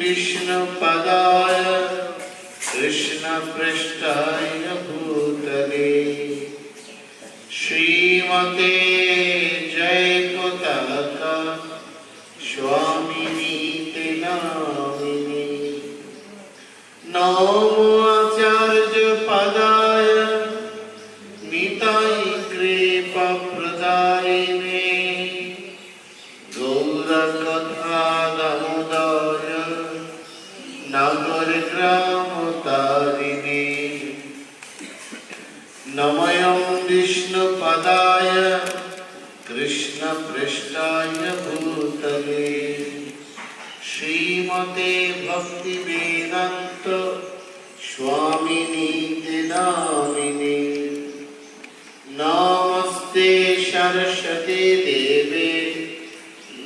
विष्णुपदाय कृष्णपृष्ठाय भूतले श्रीमते जयपताका स्वामिनीति नामिने नमो आचार्यपदाय निताय कृपाप्रदायिने गौरकथादामोदर नगरग्रामतारिणे नमयं विष्णुपदाय कृष्णपृष्ठाय भूतले श्रीमते भक्तिवेदान्त स्वामिनीति नामिने नमस्ते सरस्वती देवे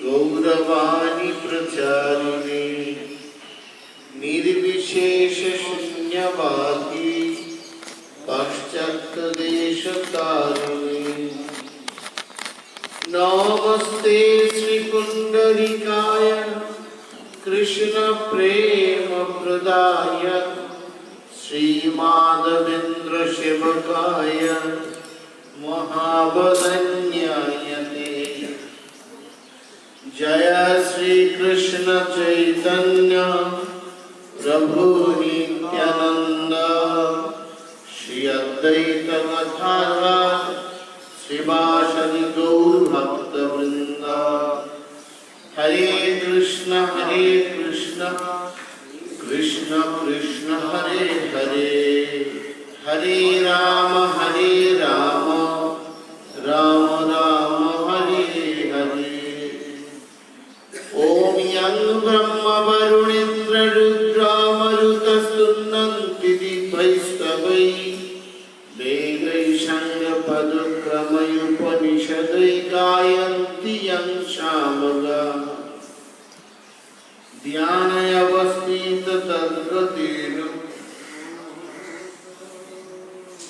गौरवाणी प्रचारिणे निर्विशेष शून्यवादी पाश्चात्यदेशतारिणे नमस्ते श्रीपुंडरीकाय कृष्ण प्रेम प्रदाय श्रीमाधवेन्द्र सेवकाय महावदन्यायते जय श्री कृष्ण चैतन्य प्रभु नित्यानंद श्री अद्वैत गदाधर श्रीवासदि गौर भक्त वृंद हरे कृष्ण कृष्ण कृष्ण हरे हरे हरे राम राम राम हरे हरे ओम यं ब्रह्म वरुणेन्द्र रुद्रामरुतस्तुन्नन्ति दिग्वैस्तवै वेदैः साङ्गपदक्रमयुपनिषदै गायन्ति यं सामगा ध्यानमवस्थिततद्गतेन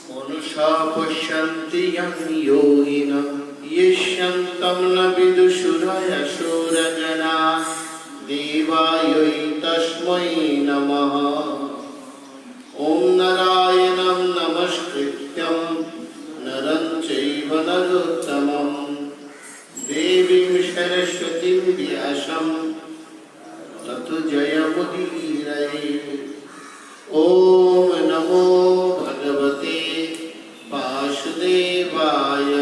मनुषा पश्यन्ति यं योगिनः यस्यन्तं न विदुषुरयशोरजनाः देवायै तस्मै नमः ॐ नारायणं नमस्कृत्यं नरं चैव नरोत्तमं देवीं सरस्वतीं व्यासं ततो जयमुदीरये ॐ नमो भगवते वासुदेवाय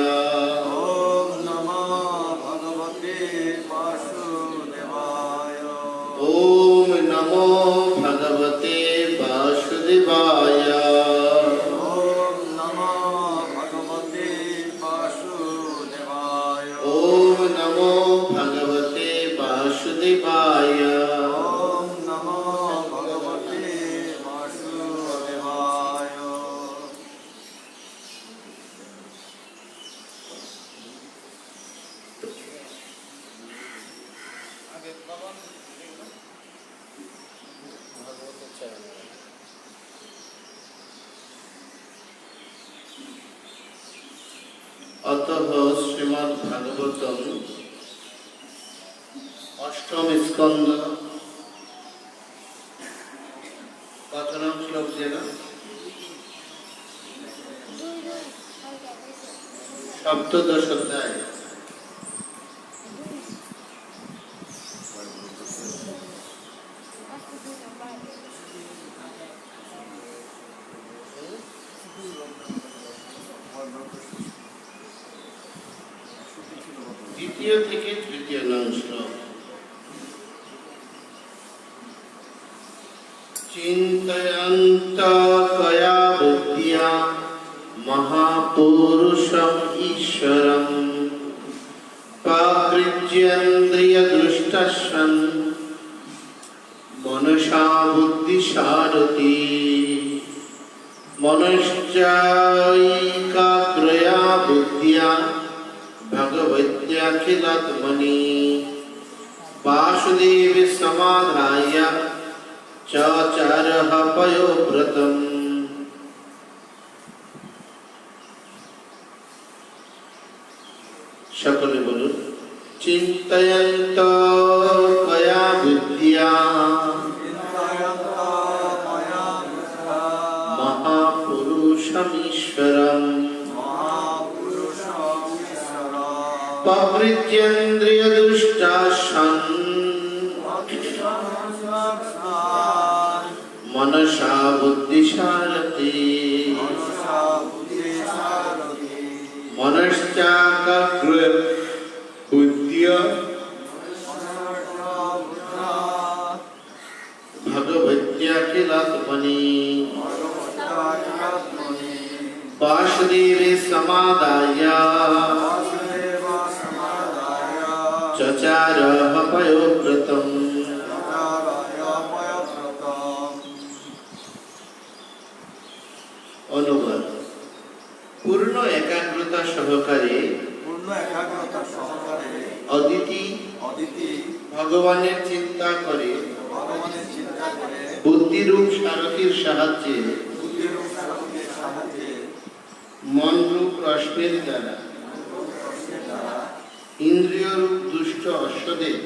ॐ नमो भगवते वासुदेवाय ॐ नमो भगवते वासुदेवाय अतः श्रीमद्भागवतम अष्टम स्कंद कत नाम श्लोक जेना सप्तदश अध्याय द्वितीय থেকে তৃতীয় নাম শ্লোক চিন্তয়ন্ত কয়া বুদ্ধিয়া महापुरुषम् ईश्वरम् पाकृज्येन्द्रियदृष्टस्सन् मनसा बुद्धिसारथि मनश्चैकाग्रया बुद्धिया भगवत्याखिलात्मनि वासुदेवे समाधाय चचारः पयोव्रतम् सकले बोलुन चिन्तयन्तो कया बुद्धिया महापुरुषमीश्वरम् पवृत्येन्द्रियदुष्टाशन् मनसा बुद्धिशारते मनश्चाकाग्र बुद्ध्या भगवत्या किलात्मनि वासुदेवे समादाय चचारः पयोव्रतम्। অনুবাদ। পূর্ণ একাগ্রতা সহকারে অদিতি ভগবানের চিন্তা করে বুদ্ধিরূপ সারথীর সাহায্যে মনরূপ রশ্মির দ্বারা ইন্দ্রিয়রূপ দুষ্ট অশ্বদের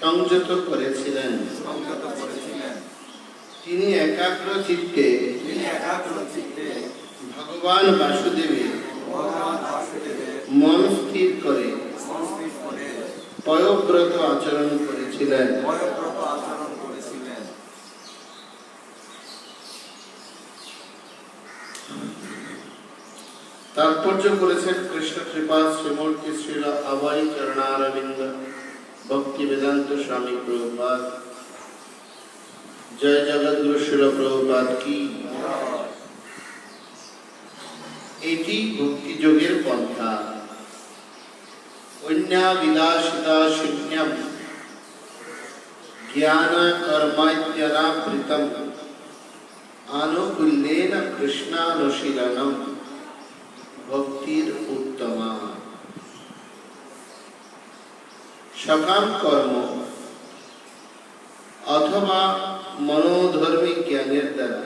সংযত করেছিলেন। তিনি একাগ্র চিত্তে ভগবান বাসুদেবের মন স্থির করে পয়ব্রত আচরণ করেছিলেন। তাৎপর্য করেছেন কৃষ্ণ কৃপা শ্রীমূর্তি শ্রীল আবাই চরণারবিন্দ ভক্তি বেদান্ত স্বামী প্রভুপাদ। জয় জগদ্গুরু শিল প্রভুপাদ কি। এটি ভক্তি যোগের পন্থা। অন্যা বিলাসিতা শূন্যম জ্ঞান কর্মাদ্যনাবৃতম আনুকূল্যেন কৃষ্ণানুশীলনম ভক্তির উত্তমা। সকাম কর্ম অথবা মনোধর্মী জ্ঞানের দ্বারা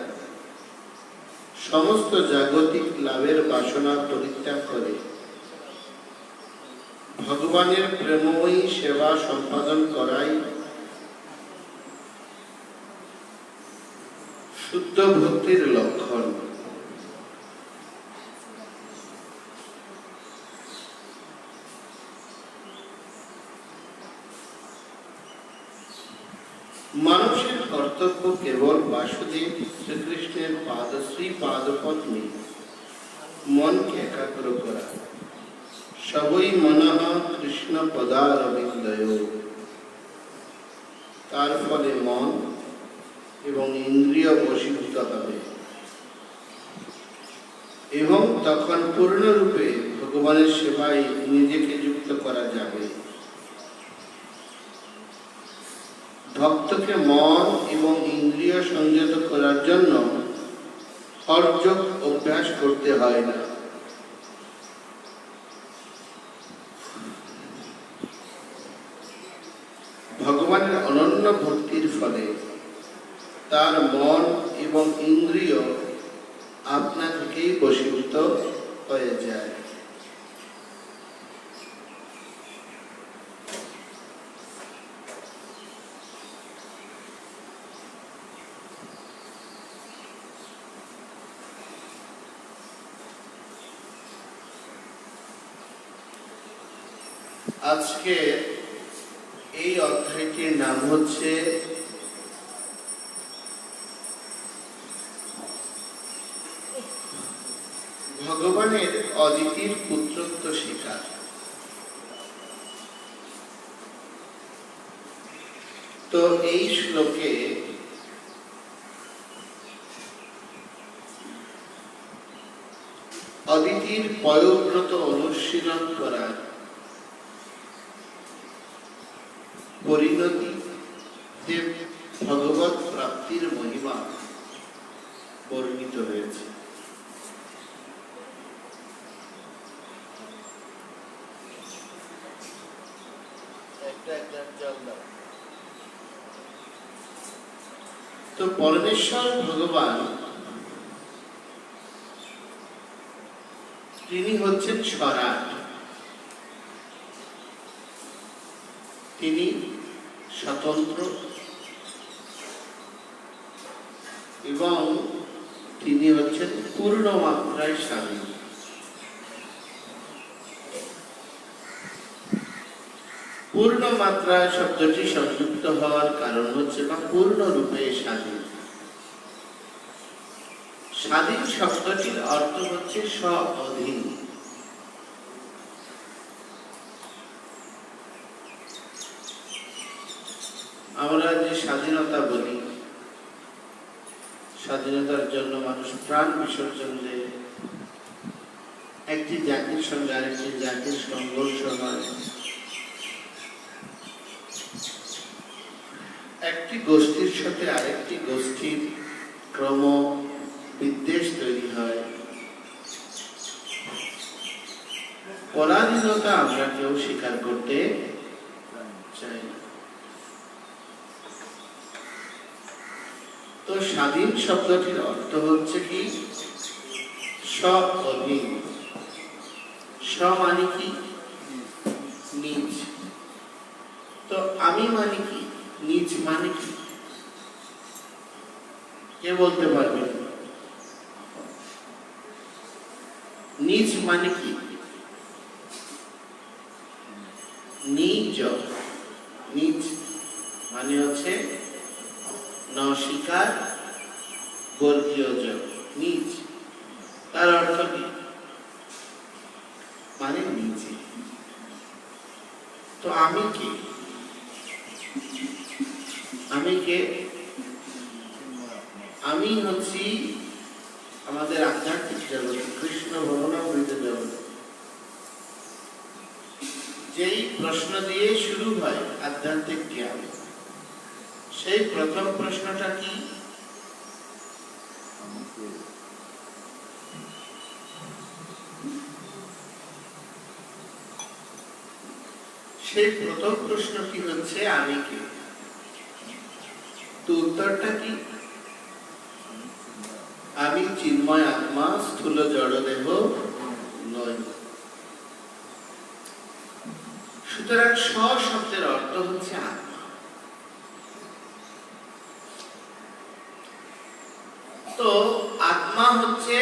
সমস্ত জাগতিক লাভের বাসনা পরিত্যাগ করে ভগবানের প্রেমময়ী সেবা সম্পাদন করাই শুদ্ধ ভক্তির লক্ষণ। মানুষের কর্তব্য কেবল বাসুদেব শ্রীকৃষ্ণের পাদশ্রী পাদপদ্মে মনকে একাগ্র করা। সবই মনঃ কৃষ্ণ পদারবিন্দয়। তার ফলে মন এবং ইন্দ্রিয় বশীভূত হবে এবং তখন পূর্ণরূপে ভগবানের সেবায় নিজেকে যুক্ত করা যাবে। ভক্তকে মন এবং ইন্দ্রিয় সংযত করার জন্য হঠযোগ অভ্যাস করতে হয় না। ভগবানের অনন্য ভক্তির ফলে তার মন এবং ইন্দ্রিয় আপনা থেকেই বশীভূত হয়ে যায়। আজকে এই অধ্যায়টির নাম হচ্ছে ভগবানের অদিতির পুত্রত্ব স্বীকার। তো এই শ্লোকে অদিতির পয়ব্রত অনুশীলন করার পরিণতি যে ভগবত প্রাপ্তির মহিমা বর্ণিত হয়েছে। তো পরমেশ্বর ভগবান তিনি হচ্ছেন স্বরাট। তিনি স্বতন্ত্র এবং তিনি হচ্ছেন পূর্ণ মাত্রায় স্বাধীন। পূর্ণ মাত্রা শব্দটি সংযুক্ত হওয়ার কারণ হচ্ছে বা পূর্ণরূপে স্বাধীন। স্বাধীন শব্দটির অর্থ হচ্ছে স্ব-অধীন। আমরা যে স্বাধীনতা বলি, স্বাধীনতার জন্য মানুষ প্রাণ বিসর্জন দেয়, একটি জাতির সঙ্গে আরেকটি জাতির সংঘর্ষ হয়, একটি গোষ্ঠীর সাথে আরেকটি গোষ্ঠীর ক্রম বিদ্বেষ তৈরি হয়। পরাধীনতা আমরা কেউ স্বীকার করতে চাই না। তো স্বাধীন শব্দটির অর্থ হচ্ছে কি স্ব-অধীন। স্ব মানে কি নিজ, তো আমি মানে কি নিজ মানে কি কে বলতে পারবে? নিজ মানে কি? নিজ, নিজ মানে হচ্ছে নস্বীকার বর্গীয় জ, নিজ। তার অর্থ কি? মানে নিজে। তো আমি কি? আমি কে? আমি হচ্ছি আমাদের আধ্যাত্মিক জগৎ, কৃষ্ণ ভবনামৃত জগৎ। যেই প্রশ্ন দিয়ে শুরু হয় আধ্যাত্মিক জ্ঞান, সেই প্রথম প্রশ্নটা কি? সেই প্রথম প্রশ্নটি হচ্ছে আমি কে? তো উত্তরটা কি? আমি চিন্ময় আত্মা, স্থূল জড় দেহ নয়। সুতরাং স্ব শব্দের অর্থ হচ্ছে আত্মা। তো আত্মা হচ্ছে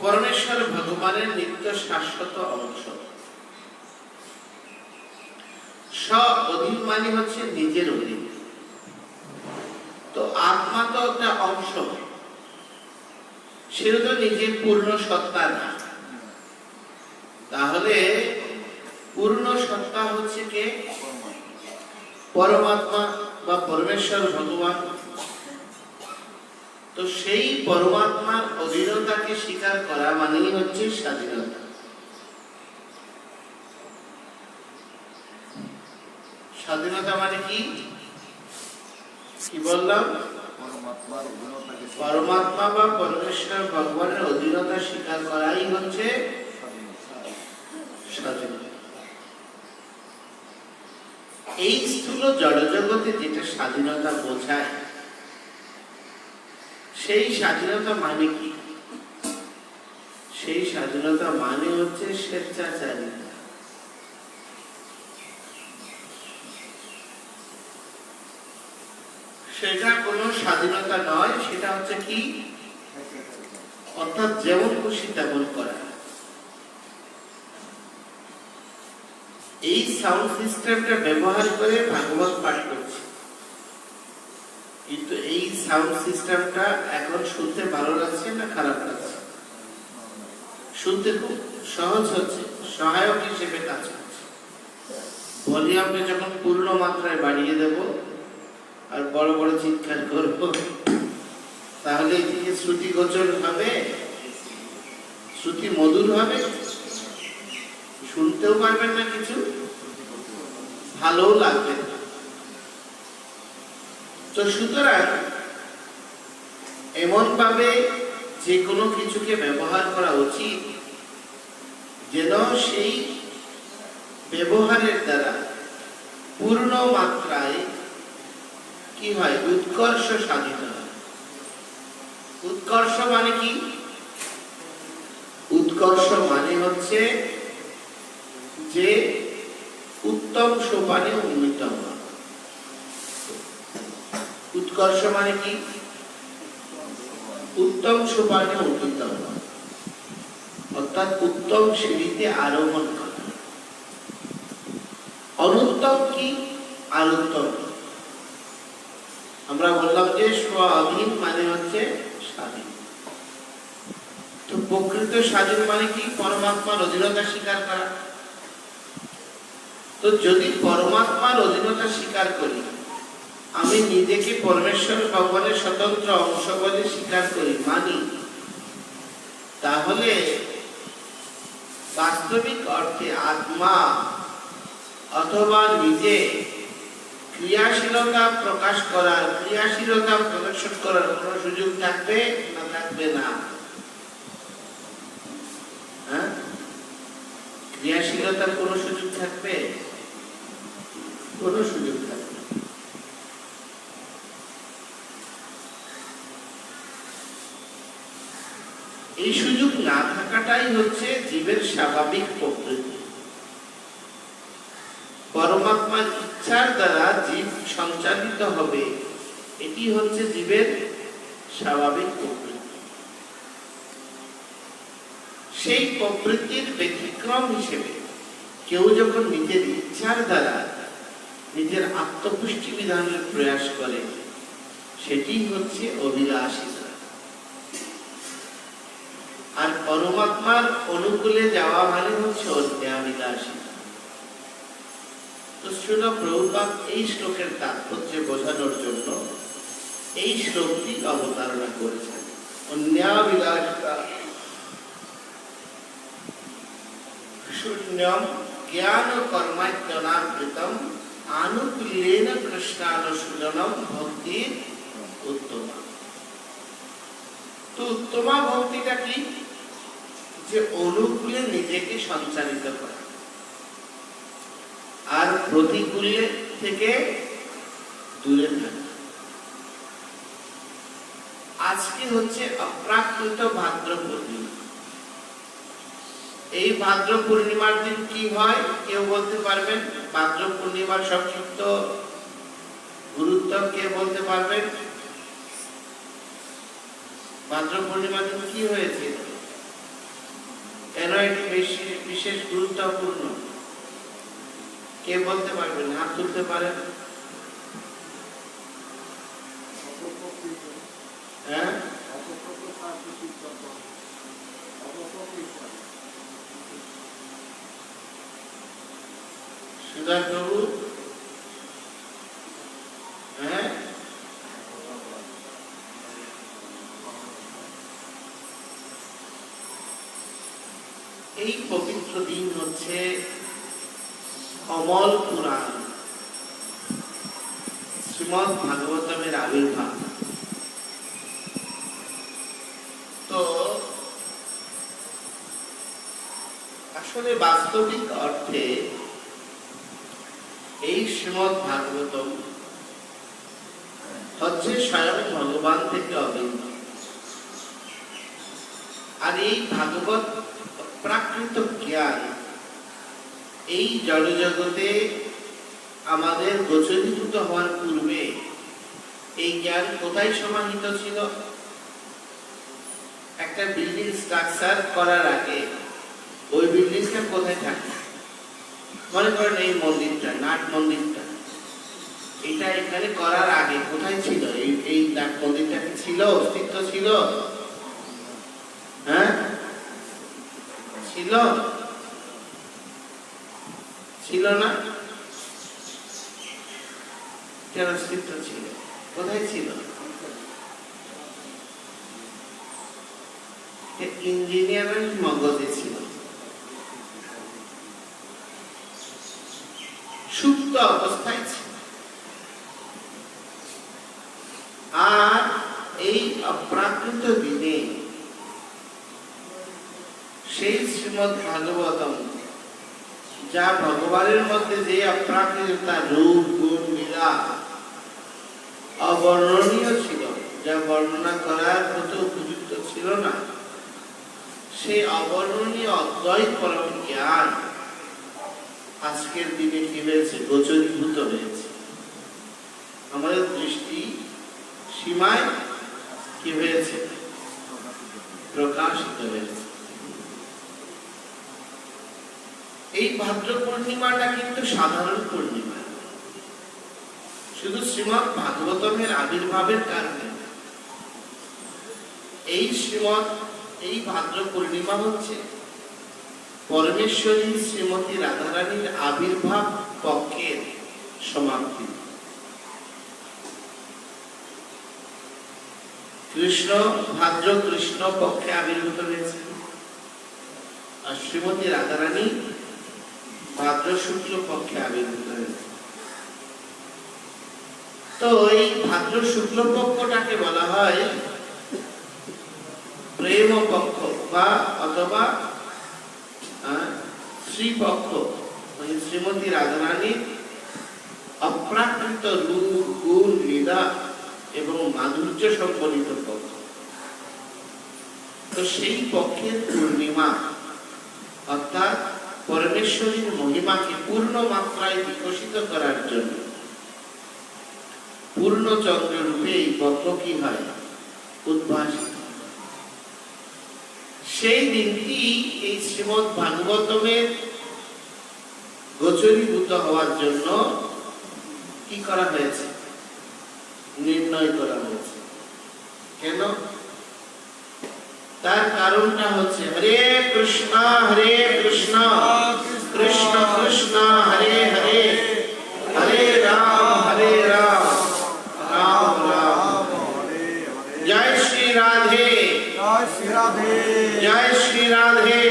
পরমেশ্বর ভগবানের নিত্য শাশ্বত অংশ। স্ব-অধীন মানে হচ্ছে নিজের অধীন। তো আত্মা তো একটা অংশ, সেটা তো নিজের পূর্ণ সত্তা না। তাহলে পূর্ণ সত্তা হচ্ছে কে? পরমাত্মা বা পরমেশ্বর ভগবান। তো সেই পরমাত্মার অধীনতাকে স্বীকার করা মানেই হচ্ছে স্বাধীনতা। স্বাধীনতা মানে কি? কি বললাম? পরমাত্মা বা পরমেশ্বর ভগবানের অধীনতা স্বীকার করাই হচ্ছে স্বাধীনতা। এই স্থূল জড়জগতে যেটা স্বাধীনতা বোঝায়, সেই স্বাধীনতা মানে কি? সেই স্বাধীনতা মানে হচ্ছে স্বেচ্ছাচারিতা। সেটা কোনো স্বাধীনতা নয়, সেটা হচ্ছে কি? অর্থাৎ যেমন খুশি তেমন করা। এই সাউন্ড সিস্টেমটা ব্যবহার করে ভাগবত পাঠ করছি, কিন্তু এই সাউন্ড সিস্টেমটা এখন শুনতে ভালো লাগছে না খারাপ লাগছে? শুনতে খুব সহজ হচ্ছে, সহায়ক হিসেবে কাজ করছে। ভলিউমকে যখন পূর্ণ মাত্রায় বাড়িয়ে দেব আর বড় বড় চিৎকার করব, তাহলে এদিকে শ্রুতি গোচর হবে, শ্রুতি মধুর হবে, শুনতেও পারবেন না, কিছু ভালোও লাগবে না। তো সুতরাং এমন ভাবে যে কোনো কিছুকে ব্যবহার করা উচিত যেন সেই ব্যবহারের দ্বারা পূর্ণ মাত্রায় কি হয়? উৎকর্ষ সাধিত হয়। উৎকর্ষ মানে কি? উৎকর্ষ মানে হচ্ছে যে উত্তম সোপানে উন্নীত হওয়া। উৎকর্ষ মানে কি? উত্তম সোপানে উঠিত হওয়া, অর্থাৎ উত্তম সিঁড়িতে আরোহণ করা। অনুত্তম কি, আনুত্তম? আমরা বললাম যে স্বাধীন মানে হচ্ছে স্বাধীন। তো প্রকৃত স্বাধীন মানে কি? পরমাত্মার অধীনতা স্বীকার করা। তো যদি পরমাত্মার অধীনতা স্বীকার করি, আমি নিজেকে পরমেশ্বর ভগবানের স্বতন্ত্র অংশ বলে স্বীকার করি, মানি, তাহলে বাস্তবিক অর্থে আত্মা অথবা নিজে ক্রিয়াশীলতা প্রকাশ করার, ক্রিয়াশীলতা প্রদর্শন করার কোন সুযোগ থাকবে না থাকবে না? ক্রিয়াশীলতার কোন সুযোগ থাকবে? কোন সুযোগ থাকবে। এই সুযোগ না থাকাটাই হচ্ছে জীবের স্বাভাবিক প্রকৃতি। পরমাত্মার ইচ্ছার দ্বারা জীব সঞ্চালিত হবে, এটি হচ্ছে জীবের স্বাভাবিক প্রকৃতি। সেই প্রকৃতির ব্যতিক্রম হিসেবে কেউ যখন নিজের ইচ্ছার দ্বারা নিজের আত্মপুষ্টি বিধানের প্রয়াস করে, সেটি হচ্ছে অভিলাষিতা। আর পরমাত্মার অনুকূলে যাওয়া মানে হচ্ছে অন্যাবিলাসিতা। তো শ্রীল প্রভুপাদ এই শ্লোকের তাৎপর্য বোঝানোর জন্য এই শ্লোকটি অবতারণা করেছেন। অন্যাবিলাসিতা শূন্যম জ্ঞান কর্মাজ্ঞানাবৃতম আনুকূল্যেন কৃষ্ণানুশীলনম ভক্তির উত্তমা। তো উত্তমা ভক্তিটা কি? যে অনুকূলে নিজেকে সঞ্চালিত করা আর প্রতিকূলে থেকে দূরে থাকা। আজকে হচ্ছে অপ্রাকৃত ভাদ্র পূর্ণিমা। এই ভাদ্র পূর্ণিমার দিন কি হয় কেউ বলতে পারবেন? ভাদ্র পূর্ণিমার সংক্ষিপ্ত গুরুত্ব কে বলতে পারবেন? ভাদ্র পূর্ণিমার দিন কি হয়েছে, কেন এটি বিশেষ গুরুত্বপূর্ণ? কে বলতে পারবেন? হাত তুলতে পারেন। হ্যাঁ, সুধা প্রভু। হ্যাঁ, এই পবিত্র দিন হচ্ছে অমল পুরাণ শ্রীমদ ভাগবতমের আবির্ভাব। তো আসলে বাস্তবিক অর্থে এই শ্রীমদ ভাগবতম হচ্ছে স্বয়ং ভগবান থেকে অভিন্ন। আর এই ভাগবত প্রাকৃত জ্ঞান এই জড়জগতে আমাদের গোচরীভূত হওয়ার পূর্বে এই জ্ঞান কোথায় সমাহিত ছিল? একটা বিল্ডিং স্ট্রাকচার করার আগে ওই বিল্ডিংটা কোথায় থাকে? মনে করেন এই মন্দিরটা, নাট মন্দিরটা, এটা এখানে করার আগে কোথায় ছিল? এই নাট মন্দিরটা কি ছিল? অস্তিত্ব ছিল? হ্যাঁ, ছিল? ছিল না? কেন অস্তিত্ব ছিল? কোথায় ছিল? ইঞ্জিনিয়ারের মগজে ছিল, সুপ্ত অবস্থায় ছিল। আর এই অপ্রাকৃত দিনে সেই শ্রীমদ ভাগবতম, যা ভগবানের মধ্যে যে অপ্রাকৃততা, রূপ, গুণ, লীলা অবর্ণনীয় ছিল, যা বর্ণনা করার মতো উপযুক্ত ছিল না, সেই অবর্ণনীয় অদ্বৈত পরম জ্ঞান আজকের দিনে কি হয়েছে? গোচরীভূত হয়েছে। আমাদের দৃষ্টি সীমায় কি হয়েছে? এই ভাদ্র পূর্ণিমাটা কিন্তু সাধারণ পূর্ণিমা, শুধু শ্রীমদ্ ভাগবতমের আবির্ভাবের কারণে। এই ভাদ্র পূর্ণিমা হচ্ছে পরমেশ্বরী শ্রীমতী রাধারানীর আবির্ভাব পক্ষের সমাপ্তি। কৃষ্ণ ভাদ্র কৃষ্ণ পক্ষে আবির্ভূত হয়েছে, আর শ্রীমতী রাধারানী ভাদ্র শুক্ল পক্ষে আবির্ভূত হয়েছে। তো এই ভাদ্র শুক্ল পক্ষটাকে বলা হয় প্রেম পক্ষ বা অথবা শ্রীপক্ষ, মানে শ্রীমতী রাধারানীর অপ্রাকৃত রূপ, গুণ, লীলা এবং মাধুর্য সম্বলিত পক্ষ। তো সেই পক্ষের পূর্ণিমা অর্থাৎ পরমেশ্বরীর মহিমাকে পূর্ণ মাত্রায় বিকশিত করার জন্য পূর্ণচন্দ্র রূপে এই পক্ষ কি হয় উদ্ভাসিত। সেই দিনটি এই শ্রীমদ্ ভাগবতমের গোচরীভূত হওয়ার জন্য কি করা হয়েছে, নির্ণয় করা হয়েছে। কেন? তার কারণটা হচ্ছে হরে কৃষ্ণ কৃষ্ণ কৃষ্ণ হরে হরে, হরে রাম রাম রাম হরে হরে। জয় শ্রী রাধে, জয় শ্রী রাধে, জয় শ্রী রাধে,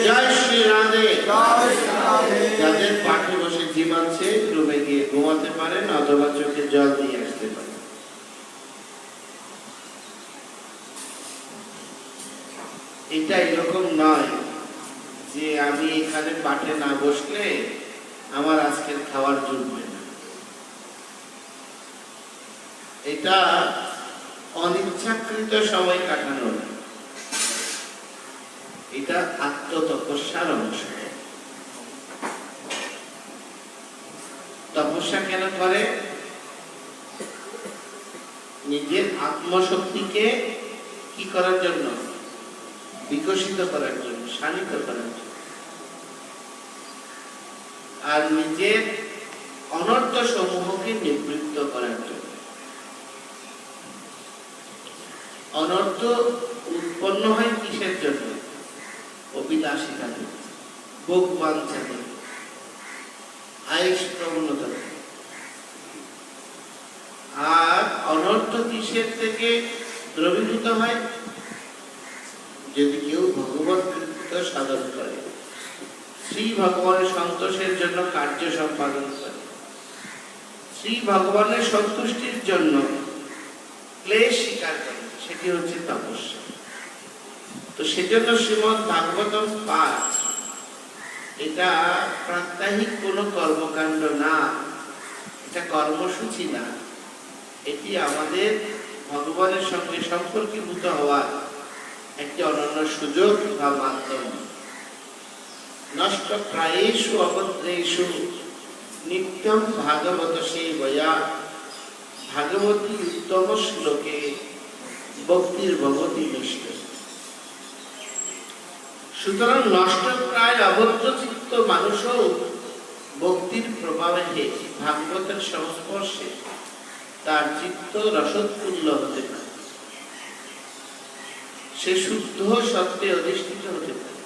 জয় শ্রী রাধে। যাদের পাঠে বসে জিমাচ্ছে রুমে গিয়ে ঘুমাতে পারেন অথবা চোখে জল দিয়ে আসতে পারেন। এটা এরকম নয় যে আমি এখানে পাঠে না বসলে আমার আজকের খাবার জুটবে না। এটা অনিচ্ছাকৃত সময় কাটানো না, এটা আত্মতপস্যার অংশ। তপস্যা কেন করে? নিজের আত্মশক্তিকে কি করার জন্য? বিকশিত করার জন্য, শানিত করার জন্য, আর নিজের অনর্থ সমূহকে নিবৃত্ত করার জন্য। অনর্থ উৎপন্ন হয় কিসের জন্য? অভিলাষিতা, ভোগ বাঞ্ছা, আয়েশ প্রবণতা। আর অনর্থ কিসের থেকে দ্রবীভূত হয়? যদি কেউ ভগবত কৃত্য সাধন করে, শ্রী ভগবানের সন্তোষের জন্য কার্য সম্পাদন করে, শ্রী ভগবানের সন্তুষ্টির জন্য ক্লেশ স্বীকার করে, সেটি হচ্ছে তপস্যা। তো সেজন্য শ্রীমদ্ ভাগবতম পাঠ এটা প্রাত্যহিক কোনো কর্মকাণ্ড না, এটা কর্মসূচি না, এটি আমাদের ভগবানের সঙ্গে সম্পর্কীভূত হওয়ার একটি অনন্য সুযোগ বা মাধ্যম। নষ্ট প্রায়েষু অভদ্রেষু নিত্যম ভাগবত সেবয়া, ভাগবতী উত্তম শ্লোকে ভক্তির ভগবতী নিষ্ঠ। সুতরাং নষ্ট প্রায় অভদ্র চিত্ত মানুষও ভক্তির প্রভাবে ভাগবতের সংস্পর্শে তার চিত্ত রসোৎফুল্ল হতে পারে, সে শুদ্ধ সত্যে অধিষ্ঠিত হতে পারে,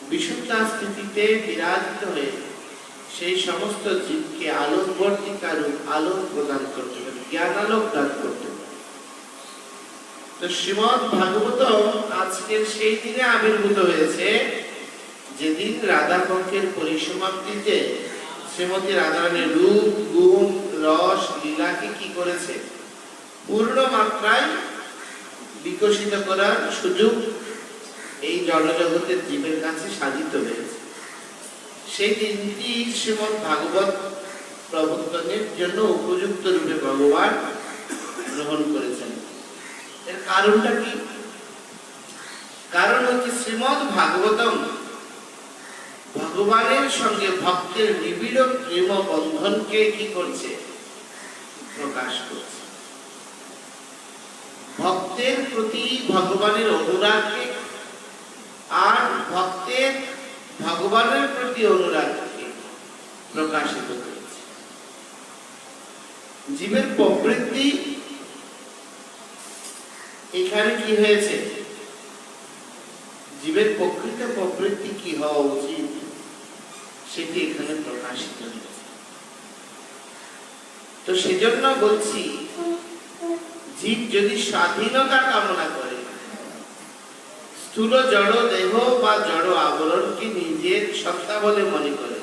বিশুদ্ধা স্থিতিতে বিরাজিত হয়ে সেই সমস্ত জীবকে আলোকবর্তিকা রূপ আলোক প্রদান করতে পারে, জ্ঞান আলোক দান করতে পারে। তো শ্রীমদ্ ভাগবতম আজকের সেই দিনে আবির্ভূত হয়েছে যেদিন রাধা পক্ষের পরিসমাপ্তিতে শ্রীমতী রাধারানীর রূপ, গুণ, রস, লীলাকে কি করেছে? পূর্ণ মাত্রায় বিকশিত করার সুযোগ এই জড়জগতের জীবের কাছে সাধিত হয়েছে। সেই দিনটি শ্রীমদ্ ভাগবত প্রবর্তনের জন্য উপযুক্ত রূপে ভগবান গ্রহণ করেছেন। এর কারণটা কি? কারণ হচ্ছে শ্রীমদ্ ভাগবতম ভগবানের সঙ্গে ভক্তের নিবিড় প্রেম বন্ধনকে কি করছে? প্রকাশ করছে। ভক্তের প্রতি ভগবানের অনুরাগকে আর ভক্তের ভগবানের প্রতি অনুরাগকে প্রকাশিত করেছে। জীবের প্রবৃত্তি এখানে কি হয়েছে, জীবের প্রকৃত প্রবৃত্তি কি হওয়া উচিত সেটি এখানে প্রকাশিত হয়েছে। তো সেজন্য বলছি, জীব যদি স্বাধীনতা কামনা করে, স্থূল জড় দেহ বা জড় আবরণকে নিজের সত্তা বলে মনে করে,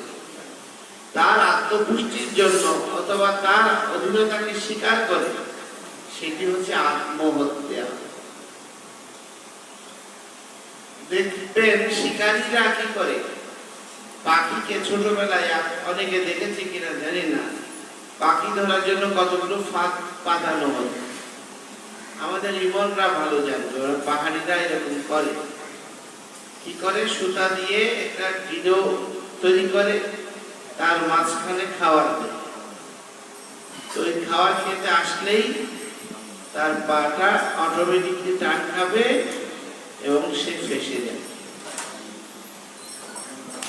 তার আত্মপুষ্টির জন্য অথবা তার অধীনতাকে স্বীকার করে, সেটি হচ্ছে আত্মহত্যা। দেখবেন শিকারীরা কি করে, পাখিকে ছোটবেলায় অনেকে দেখেছে কিনা জানি না, পাখি ধরার জন্য কতগুলো ফাঁদ পাতানো হয়। আমাদের ইমনরা ভালো জানতো, ওরা পাহাড়িরা এরকম করে। কি করে, সুতা দিয়ে একটা ডিডো তৈরি করে, তার মাঝখানে খাবার দেয়। তো ওই খাবার খেতে আসলেই তার পাটা অটোমেটিকলি টান খাবে এবং সে ফেসে যায়।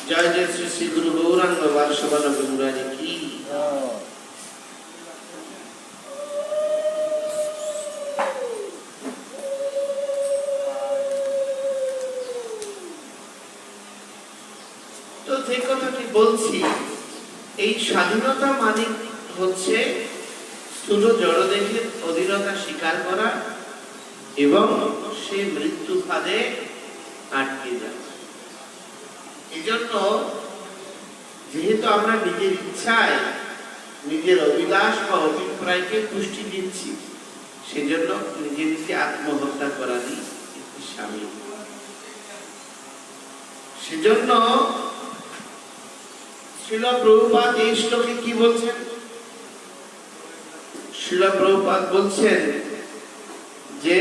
জয় জয় শ্রী শ্রী গুরু গৌরাঙ্গ বারসবান মুরারি কি। তো যে কথাটি বলছি, এই স্বাধীনতা মানে হচ্ছে স্থূল জড়দেহের অধীনতা স্বীকার করা এবং সে মৃত্যু ফাঁদে আটকে যায়। এজন্য যেহেতু আমরা নিজের ইচ্ছায় নিজের অভিলাষ বা অভিপ্রায়কে পুষ্টি দিচ্ছি, সেজন্য নিজে নিজে আত্মহত্যা করারই স্বামী। সেজন্য শ্রীল প্রভুপাদ এই শ্লোকে কি বলছেন, শ্রীল প্রভুপাদ বলছেন যে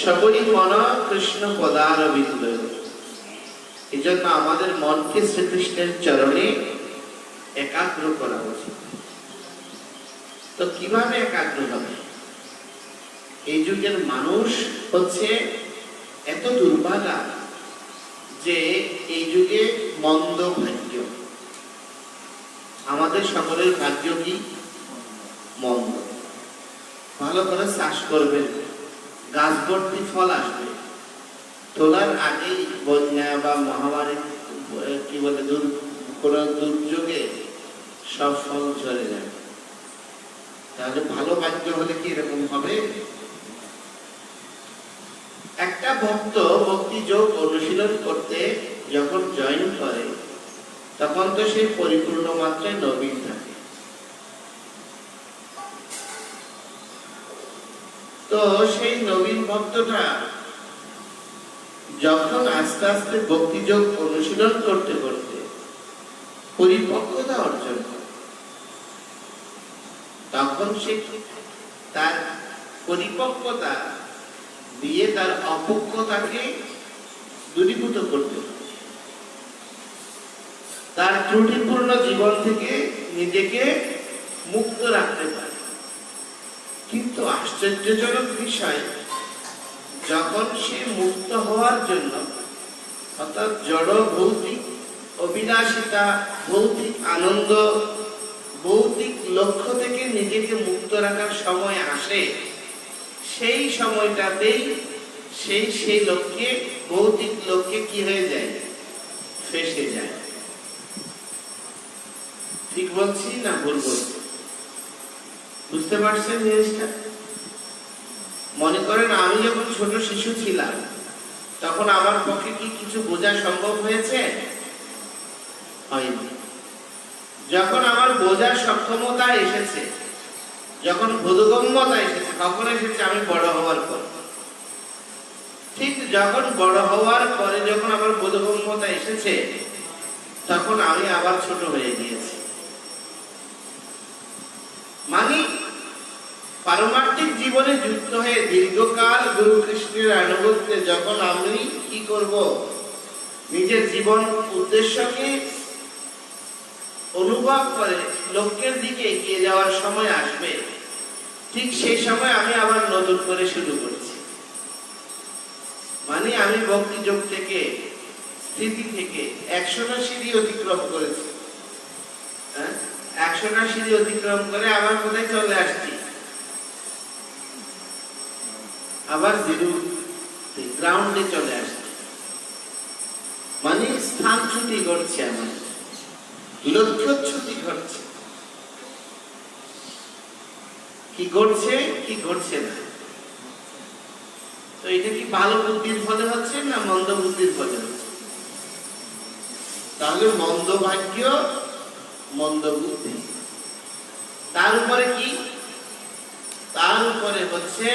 সবই মন কৃষ্ণ পদারবিন্দ। এই জন্য আমাদের মনকে শ্রীকৃষ্ণের চরণে একাগ্র করা উচিত। তো কিভাবে একাগ্র হবে? এই যুগের মানুষ হচ্ছে এত দুর্ভাগা যে এই যুগে মন্দ ভাগ্য। আমাদের সকলের ভাগ্য কি? মন্দ। ভালো করে চাষ করবেন, গাছ ভর্তি ফল আসবে, তোলার আগেই বন্যা বা মহামারী কি বলে কোন দুর্যোগে সব ফল ঝরে যাবে। তাহলে ভালো ভাগ্য হলে কি এরকম হবে? একটা ভক্ত ভক্তি যোগ অনুশীলন করতে যখন জয়েন করে, তখন তো সে পরিপূর্ণ মাত্রায় নবীন থাকে। তো সেই নবীন ভক্তটা যখন আস্তে আস্তে ভক্তিযোগ অনুশীলন করতে করতে পরিপক্কতা অর্জন করে, তখন সে তার পরিপক্কতা দিয়ে তার অপক্কতাকে দূরীভূত করতে পারে, তার ত্রুটিপূর্ণ জীবন থেকে নিজেকে মুক্ত রাখতে পারে। কিন্তু আশ্চর্যজনক বিষয়, যখন সে মুক্ত হওয়ার জন্য অর্থাৎ জড় ভৌতিক অভিলাষিতা, ভৌতিক আনন্দ, ভৌতিক লক্ষ্য থেকে নিজেকে মুক্ত রাখার সময় আসে, সেই সময়টাতেই সেই লক্ষ্যে, ভৌতিক লক্ষ্যে কি হয়ে যায়? ফেসে যায়। ঠিক বলছি না ভুল বলছি? বুঝতে পারছেন জিনিসটা? মনে করেন আমি যখন ছোট শিশু ছিলাম, তখন আমার পক্ষে কি কিছু বোঝা সম্ভব হয়েছে? হয়নি। যখন আমার বোঝার সক্ষমতা এসেছে, যখন বোধগম্যতা এসেছে, কখন এসেছে? আমি বড় হওয়ার পর। ঠিক যখন বড় হওয়ার পরে যখন আমার বোধগম্যতা এসেছে, তখন আমি আবার ছোট হয়ে গিয়েছি। মানে পারমার্থিক জীবনে যুক্ত হয়ে দীর্ঘকাল গুরু কৃষ্ণের আনুগত্যে যখন আমি কি করব, নিজের জীবন উদ্দেশ্যকে অনুভব করে লক্ষ্যের দিকে এগিয়ে যাওয়ার সময় আসবে, ঠিক সেই সময় আমি আবার নতুন করে শুরু করছি। মানে আমি ভক্তি যোগ থেকে, স্থিতি থেকে 100টা সিঁড়ি অতিক্রম করেছি। 100টা সিঁড়ি অতিক্রম করে আবার কোথায় চলে আসছি? আবার জিরো গ্রাউন্ডে চলে আসছি। মানে স্থান ছুটি ঘটছে, আমার লক্ষ্য ছুটি ঘটছে। কি ঘটছে কি ঘটছে না, তো এটা কি ভালো বুদ্ধির ফলে হচ্ছে না মন্দ বুদ্ধির ফলে হচ্ছে? তাহলে মন্দ ভাগ্য, মন্দ বুদ্ধি। তার উপরে কি? তার উপরে হচ্ছে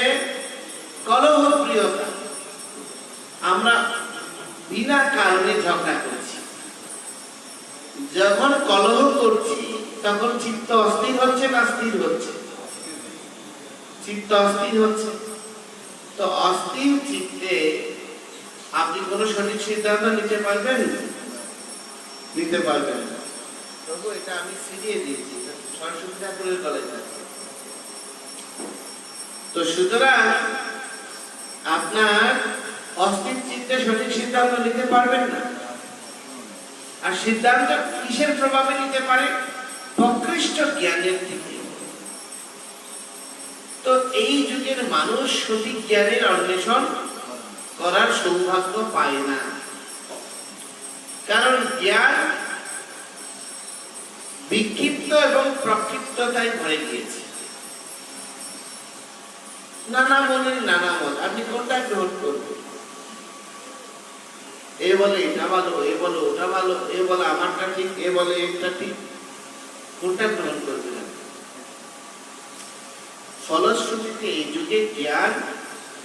কলহ প্রিয়তা। আমরা বিনা কারণে ঝগড়া করছি। যখন কলহ করছি তখন চিত্ত অস্থির হচ্ছে না স্থির হচ্ছে? চিত্ত অস্থির হচ্ছে। তো অস্থির চিত্তে আপনি কোন সঠিক সিদ্ধান্ত নিতে পারবেন? নিতে পারবেন না। তবু এটা আমি ফিরিয়ে দিয়েছি সরস্বতী ঠাকুরের কলেজে। তো সুতরাং আপনার অস্থির চিত্তে সঠিক সিদ্ধান্ত নিতে পারবেন না। আর সিদ্ধান্ত কিসের প্রভাবে নিতে পারে? প্রকৃষ্ট জ্ঞানের থেকে। তো এই যুগের মানুষ সঠিক জ্ঞানের অন্বেষণ করার সৌভাগ্য পায় না, কারণ জ্ঞান বিক্ষিপ্ত এবং প্রক্ষিপ্ততায় ভরে গিয়েছে। নানা মনের নানা মত, আপনি কোনটা গ্রহণ করবেন? এ বলে এটা ভালো, এ বলে ওটা ভালো, এ বলে আমারটা ঠিক, এ বলে এটা ঠিক, কোনটা গ্রহণ করবেন? ফলশ্রুতিতে এই যুগে জ্ঞান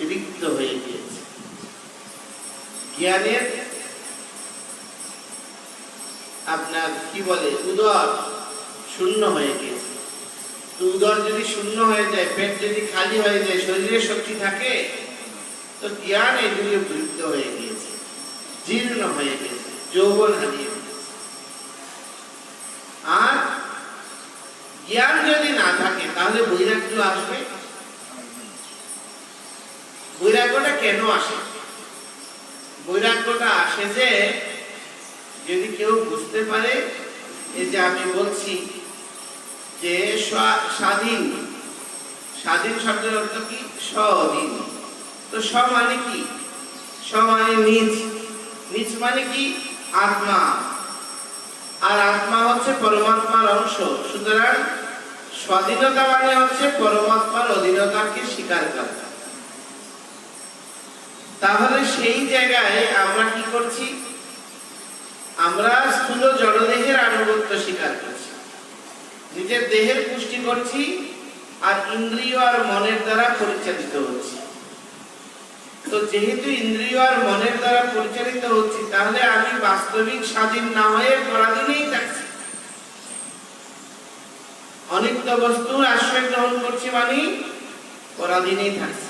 রিক্ত হয়ে গিয়েছে। জ্ঞানের আপনার কি বলে উদর শূন্য হয়ে গিয়েছে। উদর যদি শূন্য হয়ে যায়, পেট যদি খালি হয়ে যায়, শরীরে শক্তি থাকে, তো জ্ঞান এই যুগে বৃদ্ধ হয়ে গিয়েছে, জীর্ণ হয়ে গেছে, যৌবন হারিয়ে গেছে। আর জ্ঞান যদি না থাকে তাহলে বৈরাগ্য আসবে। বৈরাগ্যটা কেন আসে? বৈরাগ্যটা আসে যে যদি কেউ বুঝতে পারে, এই যে আমি বলছি যে স্বাধীন, স্বাধীন শব্দের অর্থ কি? স্বাধীন। তো স্ব মানে কি? স্ব মানে নিজ, নিজ মানে কি? আত্মা। আর আত্মা হচ্ছে পরমাত্মার অংশ। সুতরাং স্বাধীনতা মানে হচ্ছে পরমাত্মার অধীনতাকে স্বীকার করা। তাহলে সেই জায়গায় আমরা কি করছি? আমরা স্থূল জড়দেহের আনুগত্য স্বীকার করছি, নিজের দেহের পুষ্টি করছি, আর ইন্দ্রিয় আর মনের দ্বারা পরিচালিত হচ্ছি। তো যেহেতু ইন্দ্রিয় আর মনের দ্বারা পরিচালিত হচ্ছি, তাহলে আমি বাস্তবিক স্বাধীন না হয়ে পরাধীনেই থাকছি। অনিত্য বস্তুর আশ্রয় গ্রহণ করছি, মানে পরাধীনেই থাকছি।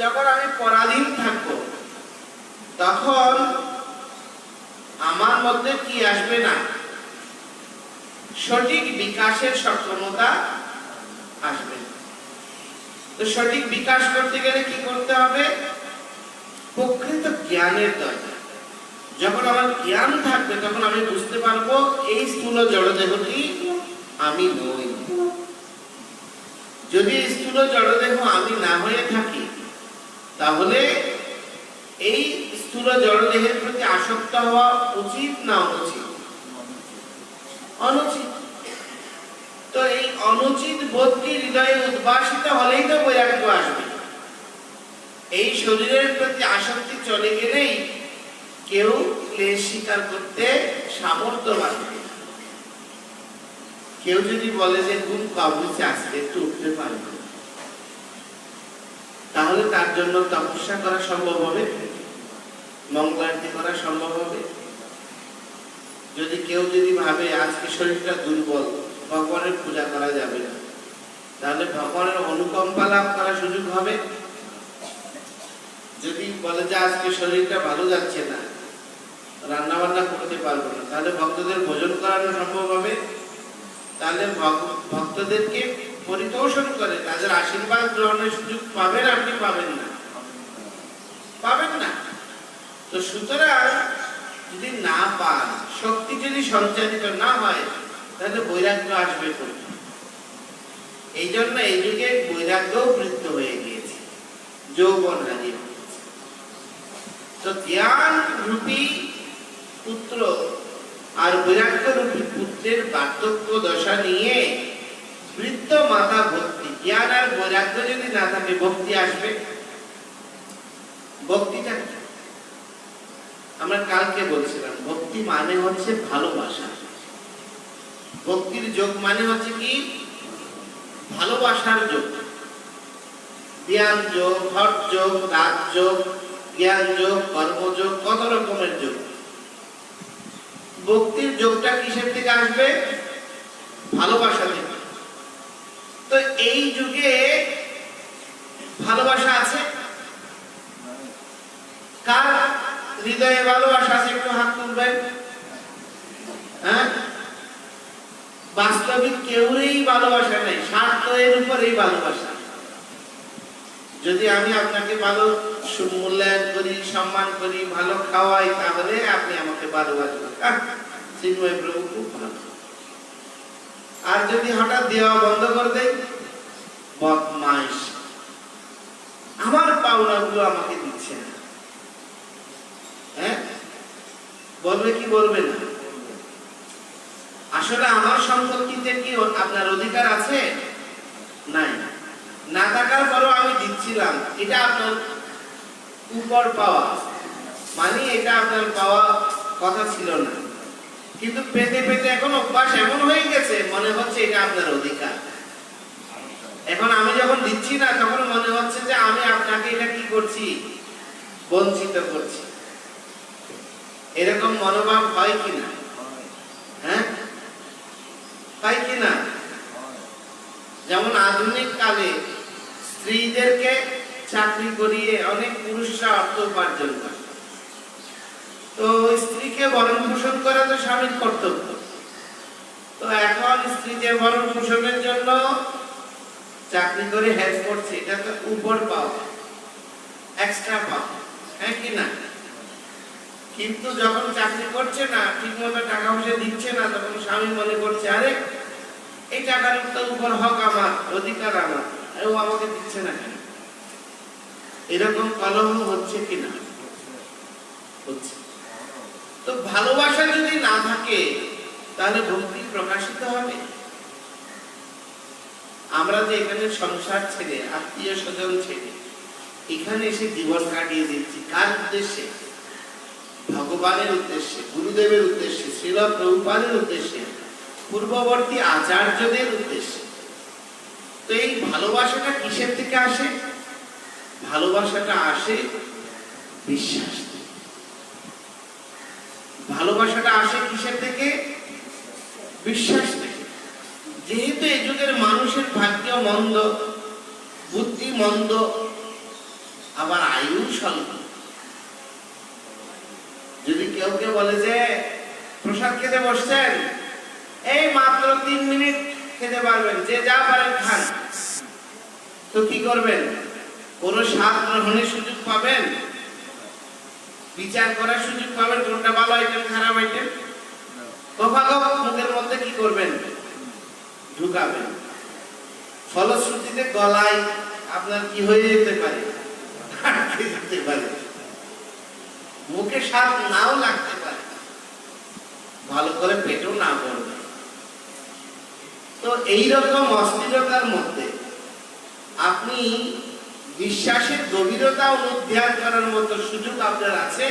যখন আমি পরাধীন থাকবো, তখন আমার মধ্যে কি আসবে না? সঠিক বিকাশের সক্ষমতা আসবে। তো সঠিক বিকাশ করতে গেলে কি করতে হবে? প্রকৃত জ্ঞানের দরকার। যখন আমার জ্ঞান থাকবে, তখন আমি বুঝতে পারবো এই স্থূল জড়দেহটি আমি নই। যদি স্থূল জড়দেহ আমি না হয়ে থাকি, তাহলে এই স্থূল জড়দেহের প্রতি আসক্ত হওয়া উচিত না অনুচিত? অনুচিত। তো এই অনুচিত বোধটি হৃদয়ে উদ্ভাসিত হলেই তো বৈরাগ্য আসবে। এই শরীরের প্রতি আসক্তি চলে গেলেই কেউ ক্লেশ স্বীকার করতে সামর্থ্য বাড়বে। কেউ যদি বলে যে ঘুম কাবুছে, আজকে একটু উঠতে পারবে, তাহলে তার জন্য তপস্যা করা সম্ভব হবে, মঙ্গলারতি করা সম্ভব হবে। যদি কেউ যদি ভাবে আজকে শরীরটা দুর্বল, ভগবানের পূজা করা যাবে না, তাহলে ভগবানের অনুকম্পা লাভ করার সুযোগ হবে। যদি বলে যে আজকে শরীরটা ভালো যাচ্ছে না, রান্না বান্না করতে পারবো না, তাহলে ভক্তদের ভোজন করানো সম্ভব হবে। তাহলে ভক্তদেরকে পরিতোষণ করে তাদের আশীর্বাদ গ্রহণের সুযোগ পাবেন, আপনি পাবেন না? তো সুতরাং যদি না পান, শক্তি যদি সঞ্চারিত না হয়, তাহলে বৈরাগ্য আসবে কোথায়? এই জন্য এই যুগে বৈরাগ্যও বৃদ্ধ হয়ে গিয়েছে, যৌবন হারিয়ে গিয়েছে। তো জ্ঞান রূপী পুত্র আর বৈরাগ্য রূপী পুত্রের বার্ধক্য দশা নিয়ে বৃদ্ধ মাতা ভক্তি। জ্ঞান আর বৈরাগ্য যদি না থাকে, ভক্তি আসবে? ভক্তিটা কি? আমরা কালকে বলছিলাম, ভক্তি মানে হচ্ছে ভালোবাসা। ভক্তির যোগ মানে হচ্ছে কি? ভালোবাসার যোগ। জ্ঞান যোগ, হঠ যোগ, রাগ যোগ, জ্ঞান যোগ, কর্মযোগ, কত রকমের যোগ। ভক্তির যোগটা কিসের থেকে আসবে? ভালোবাসা থেকে। তো এই যুগে ভালোবাসা আছে? কার হৃদয়ে ভালোবাসা আছে? একটু হাত তুলবেন। হ্যাঁ, বাস্তবিক কেউরই ভালোবাসা নেই, স্বার্থ এর উপরেই ভালোবাসা। যদি আমি আপনাকে ভালো মূল্যায়ন করি, সম্মান করি, ভালো খাওয়াই, তাহলে আপনি আমাকে ভালোবাসবেন। চিন্ময় প্রভু খুব ভালো। আর যদি হঠাৎ দেওয়া বন্ধ করে দেয়, বদমাইশ, আমার পাওনাগুলো আমাকে দিচ্ছে না, হ্যাঁ, বলবে কি বলবে না? আসলে আমার সম্পত্তিতে কি আপনার অধিকার আছে? নাই। না থাকার পরও আমি দিচ্ছিলাম, এটা আপনার উপর পাওয়া, মানে এটা আপনার পাওয়া কথা ছিল না, কিন্তু পেতে পেতে এখন অভ্যাস এমন হয়ে গেছে, মনে হচ্ছে এটা আপনার অধিকার। এখন আমি যখন দিচ্ছি না, তখন মনে হচ্ছে যে আমি আপনাকে এটা কি করছি? বঞ্চিত করছি। এরকম মনোভাব হয় কিনা? হ্যাঁ, হয় কিনা? যেমন আধুনিক কালে স্ত্রীদেরকে চাকরি করিয়ে অনেক পুরুষরা অর্থ উপার্জন করে। তো স্ত্রীকে ভরণ পোষণ করা তো স্বামীর কর্তব্য। তো এখন স্ত্রীদের ভরণ পোষণের জন্য চাকরি করে হেল্প করছে, এটা তো উপর পাওয়া, এক্সট্রা পাওয়া, হ্যাঁ কি না? কিন্তু যখন চাকরি করছে না, ঠিক মতো টাকা পয়সা দিচ্ছে না, তখন স্বামী মনে করছে, আরে এই টাকার তো উপর হক আমার, অধিকার আমার, ও আমাকে দিচ্ছে না কেন? এরকম কলহ হচ্ছে কিনা? হচ্ছে। তো ভালোবাসা যদি না থাকে, তাহলে ভক্তি প্রকাশিত হবে? আমরা যে এখানে সংসার ছেড়ে, আত্মীয় স্বজন ছেড়ে এখানে এসে জীবন কাটিয়ে দিচ্ছি, কার উদ্দেশ্যে? ভগবানের উদ্দেশ্যে, গুরুদেবের উদ্দেশ্যে, শ্রীল প্রভুপাদের উদ্দেশ্যে, পূর্ববর্তী আচার্যদের উদ্দেশ্যে। তো এই ভালোবাসাটা কিসের থেকে আসে? ভালোবাসাটা আসে বিশ্বাস থেকে। ভালোবাসাটা আসে কিসের থেকে? বিশ্বাস থেকে। যেহেতু এই যুগের মানুষের ভাগ্য মন্দ, বুদ্ধি মন্দ, আবার আয়ু স্বল্প। যদি কেউ কেউ বলে যে প্রসাদ খেতে বসছেন, এই মাত্র 3 মিনিট খেতে পারবেন, যে যা পারেন খান, তো কি করবেন? কোন স্বাদ গ্রহণের সুযোগ পাবেন? বিচার করার সুযোগ পাবেন কোনটা ভালো আইটেম, খারাপ আইটেম? কফাকফ মুখের মধ্যে কি করবেন? ঢুকাবেন। ফলশ্রুতিতে গলায় আপনার কি হয়ে যেতে পারে? আটকে যেতে পারে, মুখে স্বাদ নাও লাগতে পারে, ভালো করে পেটেও না পড়বে। তো এইরকম অস্থিরতার মধ্যে আপনি বিশ্বাসের গভীরতা অনুধ্যান করার মতো সুযোগ আপনার আছে।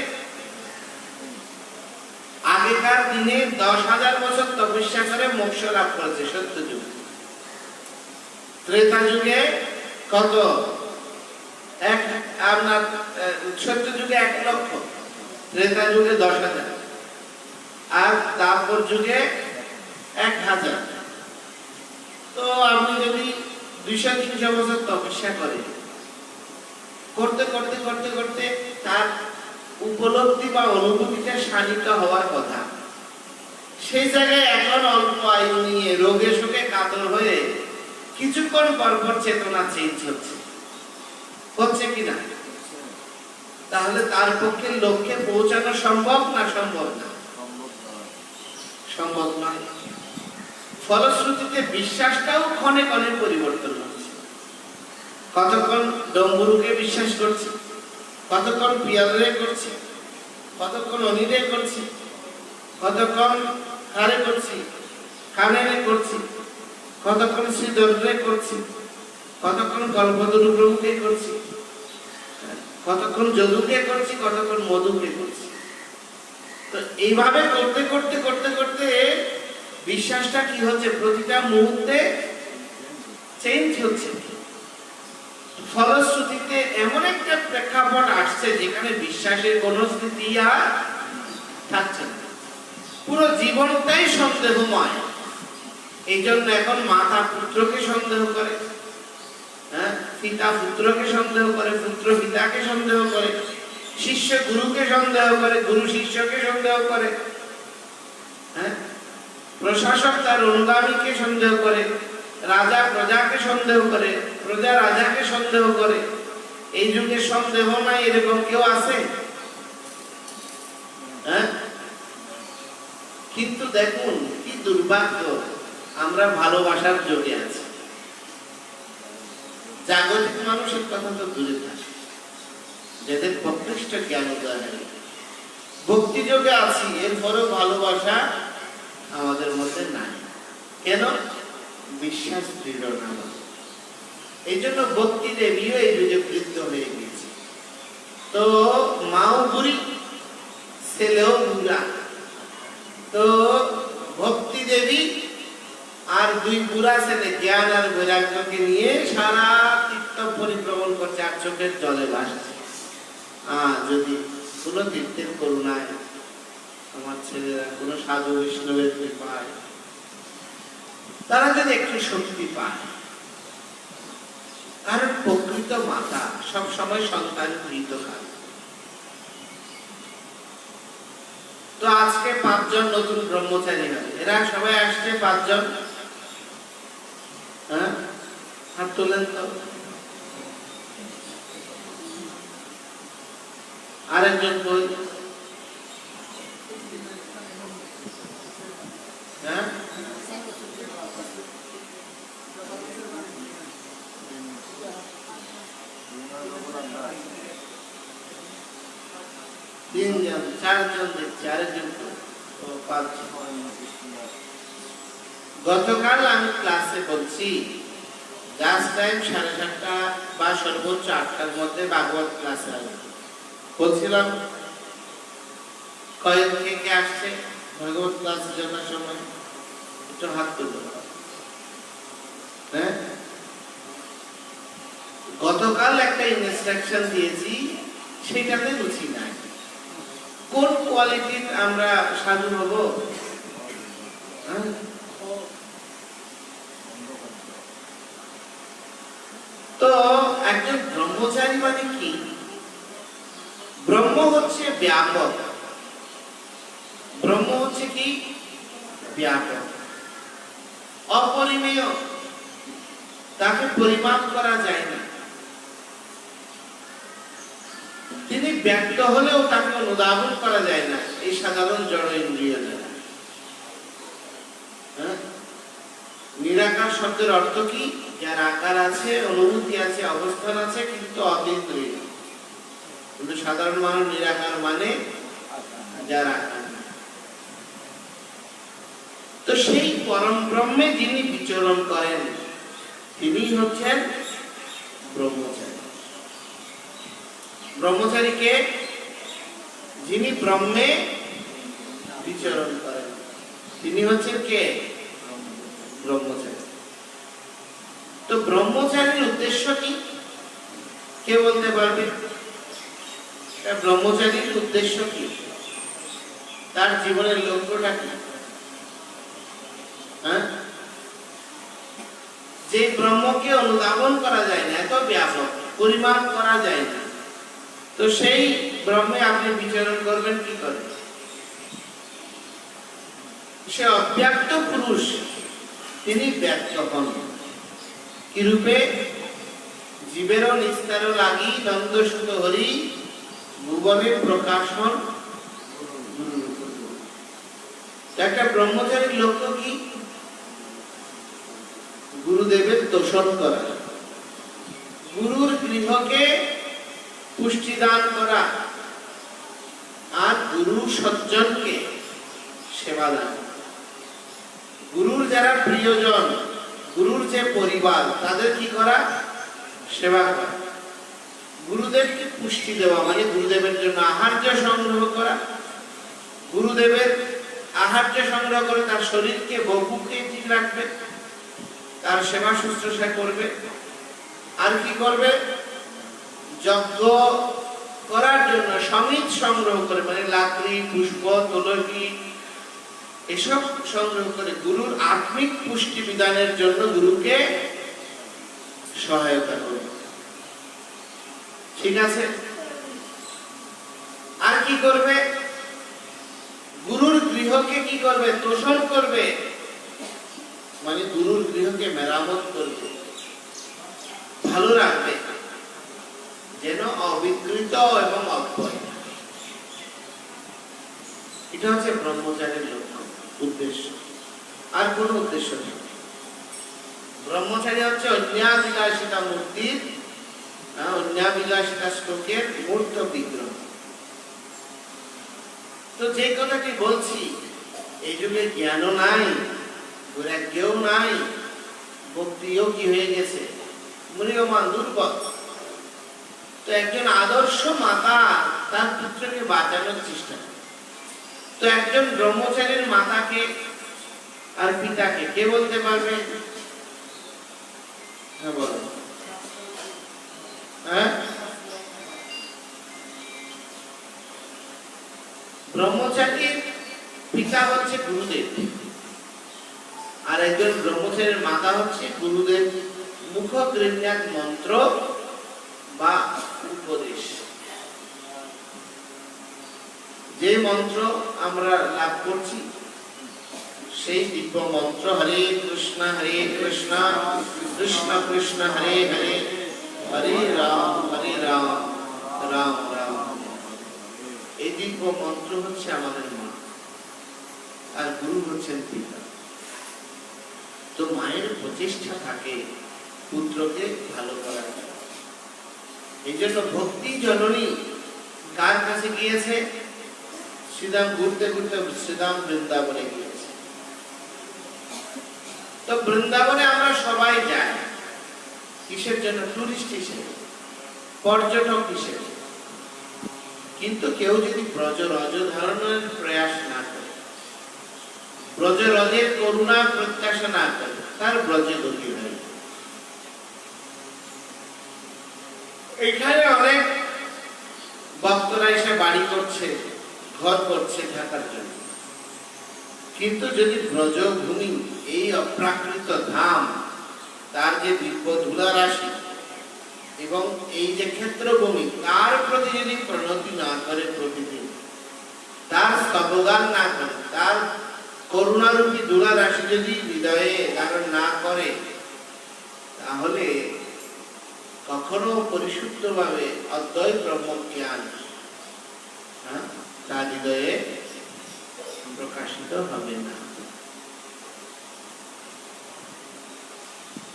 আগেকার দিনে 10,000 বছর তপস্যা করে মোক্ষ লাভ করেছে সত্য যুগ। ত্রেতা যুগে কত? আপনার সত্য যুগে 1 লক্ষ, ত্রেতা যুগে 10,000, আর তারপর যুগে 1,000। তো আপনি যদি 200-300 বছর তপস্যা করেন, করতে করতে করতে করতে তার উপলব্ধি বা অনুভূতিটা শানিত হওয়ার কথা, সেই জায়গায় এখন অল্প আয়ু নিয়ে রোগে শোকে কাতর হয়ে কিছুক্ষণ পর পর চেতনা চেঞ্জ হচ্ছে কিনা? তাহলে তার পক্ষে লক্ষ্যে পৌঁছানো সম্ভব না সম্ভব না? সম্ভব নয়। ফলশ্রুতিতে বিশ্বাসটাও ক্ষণে ক্ষণে পরিবর্তন হচ্ছে। কতক্ষণ ডম্বুরুকে বিশ্বাস করছি, কতক্ষণ পিয়ারে করছি, কতক্ষণ অনিরে করছি, কতক্ষণ কারে করছি, কানেরে করছি, কতক্ষণ শ্রীধরে করছি, কতক্ষণ কল্পতরু প্রভুকে করছি, কতক্ষণ যদুকে করছি, কতক্ষণ মধুকে করছি। তো এইভাবে করতে করতে করতে করতে বিশ্বাসটা কি হচ্ছে? প্রতিটা মুহূর্তে চেঞ্জ হচ্ছে। ফলশ্রুতিতে এমন একটা প্রেক্ষাপট আসছে যেখানে বিশ্বাসের কোন স্থিতি আর থাকছে না, পুরো জীবনটাই সন্দেহময়। এই জন্য এখন মাতা পুত্রকে সন্দেহ করে, পিতা পুত্রকে সন্দেহ করে, পুত্র পিতাকে সন্দেহ করে, শিষ্য গুরুকে সন্দেহ করে, গুরু শিষ্যকে সন্দেহ করে, প্রশাসক তার অনুগামীকে সন্দেহ করে, রাজা প্রজাকে সন্দেহ করে, প্রজা রাজাকে সন্দেহ করে। এই যুগে সন্দেহ নাই এরকম কেউ আছে? কিন্তু দেখুন কি দুর্ভাগ্য, আমরা ভালোবাসার যুগে আছি। জাগতিক মানুষের কথা তো দূরে থাকে, যাদের প্রকৃষ্ট জ্ঞান উদয় হয়, ভক্তি যোগে আছি, এরপরেও ভালোবাসা আমাদের মধ্যে নাই। কেন? বিশ্বাস দৃঢ় না। এই জন্য ভক্তি দেবীও এই যুগে বৃদ্ধ হয়ে গেছে। তো মাও বুড়ি, ছেলেও বুড়া। তো ভক্তি দেবী আর দুই বুড়া ছেলে জ্ঞান আর বৈরাগ্যকে নিয়ে সারা তীর্থ পরিভ্রমণ করছে, আর চোখের জলে ভাসছে। যদি কোন তীর্থের করুণায় আমার ছেলেরা কোন সাধু বৈষ্ণবের কৃপায় তারা যদি একটু শক্তি পায়। কারণ প্রকৃত মাতা সব সময় সন্তান গৃহীত খায়। তো আজকে 5 জন নতুন ব্রহ্মচারী হয়, এরা সবাই আসছে 5 জন। হাত তোলেন তো। আরেকজন কই? তিনজন, 4 জন দেখছি, আরেকজন গতকাল আমি ক্লাসে বলছি জাস্ট টাইম 7:30 বা সর্বোচ্চ 8টার মধ্যে ভাগবত ক্লাসে আসবে বলছিলাম। কয়েক থেকে আসছে ভাগবত ক্লাসে যাওয়ার সময়? একটু হাত তুলো। গতকাল একটা ইনস্ট্রাকশন দিয়েছি, সেটাতে রুচি নাই। কোন কোয়ালিটির আমরা সাধু হব? তো একজন ব্রহ্মচারী মানে কি? ব্রহ্ম হচ্ছে ব্যাপক। ব্রহ্ম হচ্ছে কি? ব্যাপক, অপরিমেয়, তাকে পরিমাপ করা যায় না। তিনি ব্যক্ত হলেও তাকে অনুধাবন করা যায় না এই সাধারণ জড় ইন্দ্রিয় দ্বারা। নিরাকার শব্দের অর্থ কি? যার আকার আছে, অনুভূতি আছে, অবস্থান আছে, কিন্তু অদ্বিতীয়। কিন্তু সাধারণ মানুষ নিরাকার মানে যার আকার। তো সেই পরম ব্রহ্মে যিনি বিচরণ করেন তিনি হচ্ছেন ব্রহ্মচারী। ব্রহ্মচারীকে যিনি ব্রহ্মে বিচরণ করেন তিনি হচ্ছেন কে? ব্রহ্মচারী। তো ব্রহ্মচারীর উদ্দেশ্য কি? কে বলতে পারবে? ব্রহ্মচারীর উদ্দেশ্য কি? তার জীবনের লক্ষ্যটা কি? যে ব্রহ্মকে অনুধাবন করা যায় না, এত ব্যাপক, পরিমাপ করা যায় না, তো সেই ব্রহ্মে আপনি বিচরণ করবেন কি করে? সে অব্যক্ত পুরুষ, তিনি ব্যক্ত হন কি রূপে? জীবেরও নিস্তার লাগি দ্বন্দ্ব সুত হরি ভুবনে প্রকাশন একটা ব্রহ্মচারীর লক্ষ্য কি? গুরুদেবের তোষণ করা, গুরুর গৃহকে পুষ্টি দান করা, আর গুরু সজ্জনকে সেবা দান। গুরুর যারা প্রিয়জন, গুরুর যে পরিবার, তাদের কি করা? সেবা করা। গুরুদেবকে পুষ্টি দেওয়া মানে গুরুদেবের জন্য আহার্য সংগ্রহ করা, গুরুদেবের আহার্য সংগ্রহ করে তার শরীরকে বপুকে ঠিক রাখবে, তার সেবা শুশ্রূষা করবে। আর কি করবে? যজ্ঞ করার জন্য সমিত সংগ্রহ করে, মানে লাকড়ি, পুষ্প, তুলসী এসব সংগ্রহ করে গুরুর আত্মিক পুষ্টি বিধানের জন্য গুরুকে সহায়তা করবে। ঠিক আছে? আর কি করবে? গুরুর গৃহকে কি করবে? তোষণ করবে, মানে গুরুর গৃহকে মেরামত করবে, ভালো রাখবে, যেন অবিকৃত এবং অক্ষয়। এটা হচ্ছে ব্রহ্মচারীর লক্ষ্য, উদ্দেশ্য। আর কোন উদ্দেশ্য নেই। ব্রহ্মচারী হচ্ছে অন্যাবিলাসিতা মূর্তির, অন্যাবিলাসিতা শ্লোকের মূর্ত বিগ্রহ। তো যে কথাটি বলছি, এই যুগে জ্ঞানও নাই, বৈরাগ্যও নাই, ভক্তিও কি হয়ে গেছে, মূল্যমান দুর্বল। তো একজন আদর্শ মাতা তার পুত্রকে বাঁচানোর চেষ্টা করে। তো একজন ব্রহ্মচারীর মাতাকে আর পিতাকে কে বলতে পারবে? হ্যাঁ, ব্রহ্মচারীর পিতা হচ্ছে গুরুদেব, আর একজন ব্রহ্মচারীর মাতা হচ্ছে গুরুদেব মুখ গৃহ্যাত মন্ত্র বা উপদেশ। যে মন্ত্র আমরা লাভ করছি সেই দিব্য মন্ত্র হরে কৃষ্ণ কৃষ্ণ কৃষ্ণ হরে হরে, হরে রাম রাম রাম। এই দিব্য মন্ত্র হচ্ছে আমাদের মা, আর গুরু হচ্ছেন পিতা। তো মায়ের প্রচেষ্টা থাকে পুত্রকে ভালো করার জন্য। এই জন্য ভক্তি জননী কার কাছে গিয়েছে? শ্রীধাম ঘুরতে ঘুরতে শ্রীধাম বৃন্দাবনে গিয়েছে। তো বৃন্দাবনে আমরা সবাই যাই কিসের জন্য? টুরিস্ট হিসেবে, পর্যটক হিসেবে। কিন্তু কেউ যদি ব্রজ রজ ধারণের প্রয়াস না করে, ব্রজ রজের করুণা প্রত্যাশা না করে, তার ব্রজে গতি হয়। এখানে অনেক ভক্তরা এসে বাড়ি করছে, ঘর করছে থাকার জন্য। কিন্তু যদি ব্রজভূমি, এই অপ্রাকৃত ধাম, তার যে দিব্য ধুলা রাশি এবং এই যে ক্ষেত্রভূমি, তার প্রতি যদি প্রণতি না করে প্রতিদিন, তার স্তবগান না করে, তার করুণারূপী ধুলা রাশি যদি হৃদয়ে ধারণ না করে, তাহলে কখনো পরিশুদ্ধভাবে অদ্বৈত ব্রহ্ম জ্ঞান তার হৃদয়ে প্রকাশিত হবে না।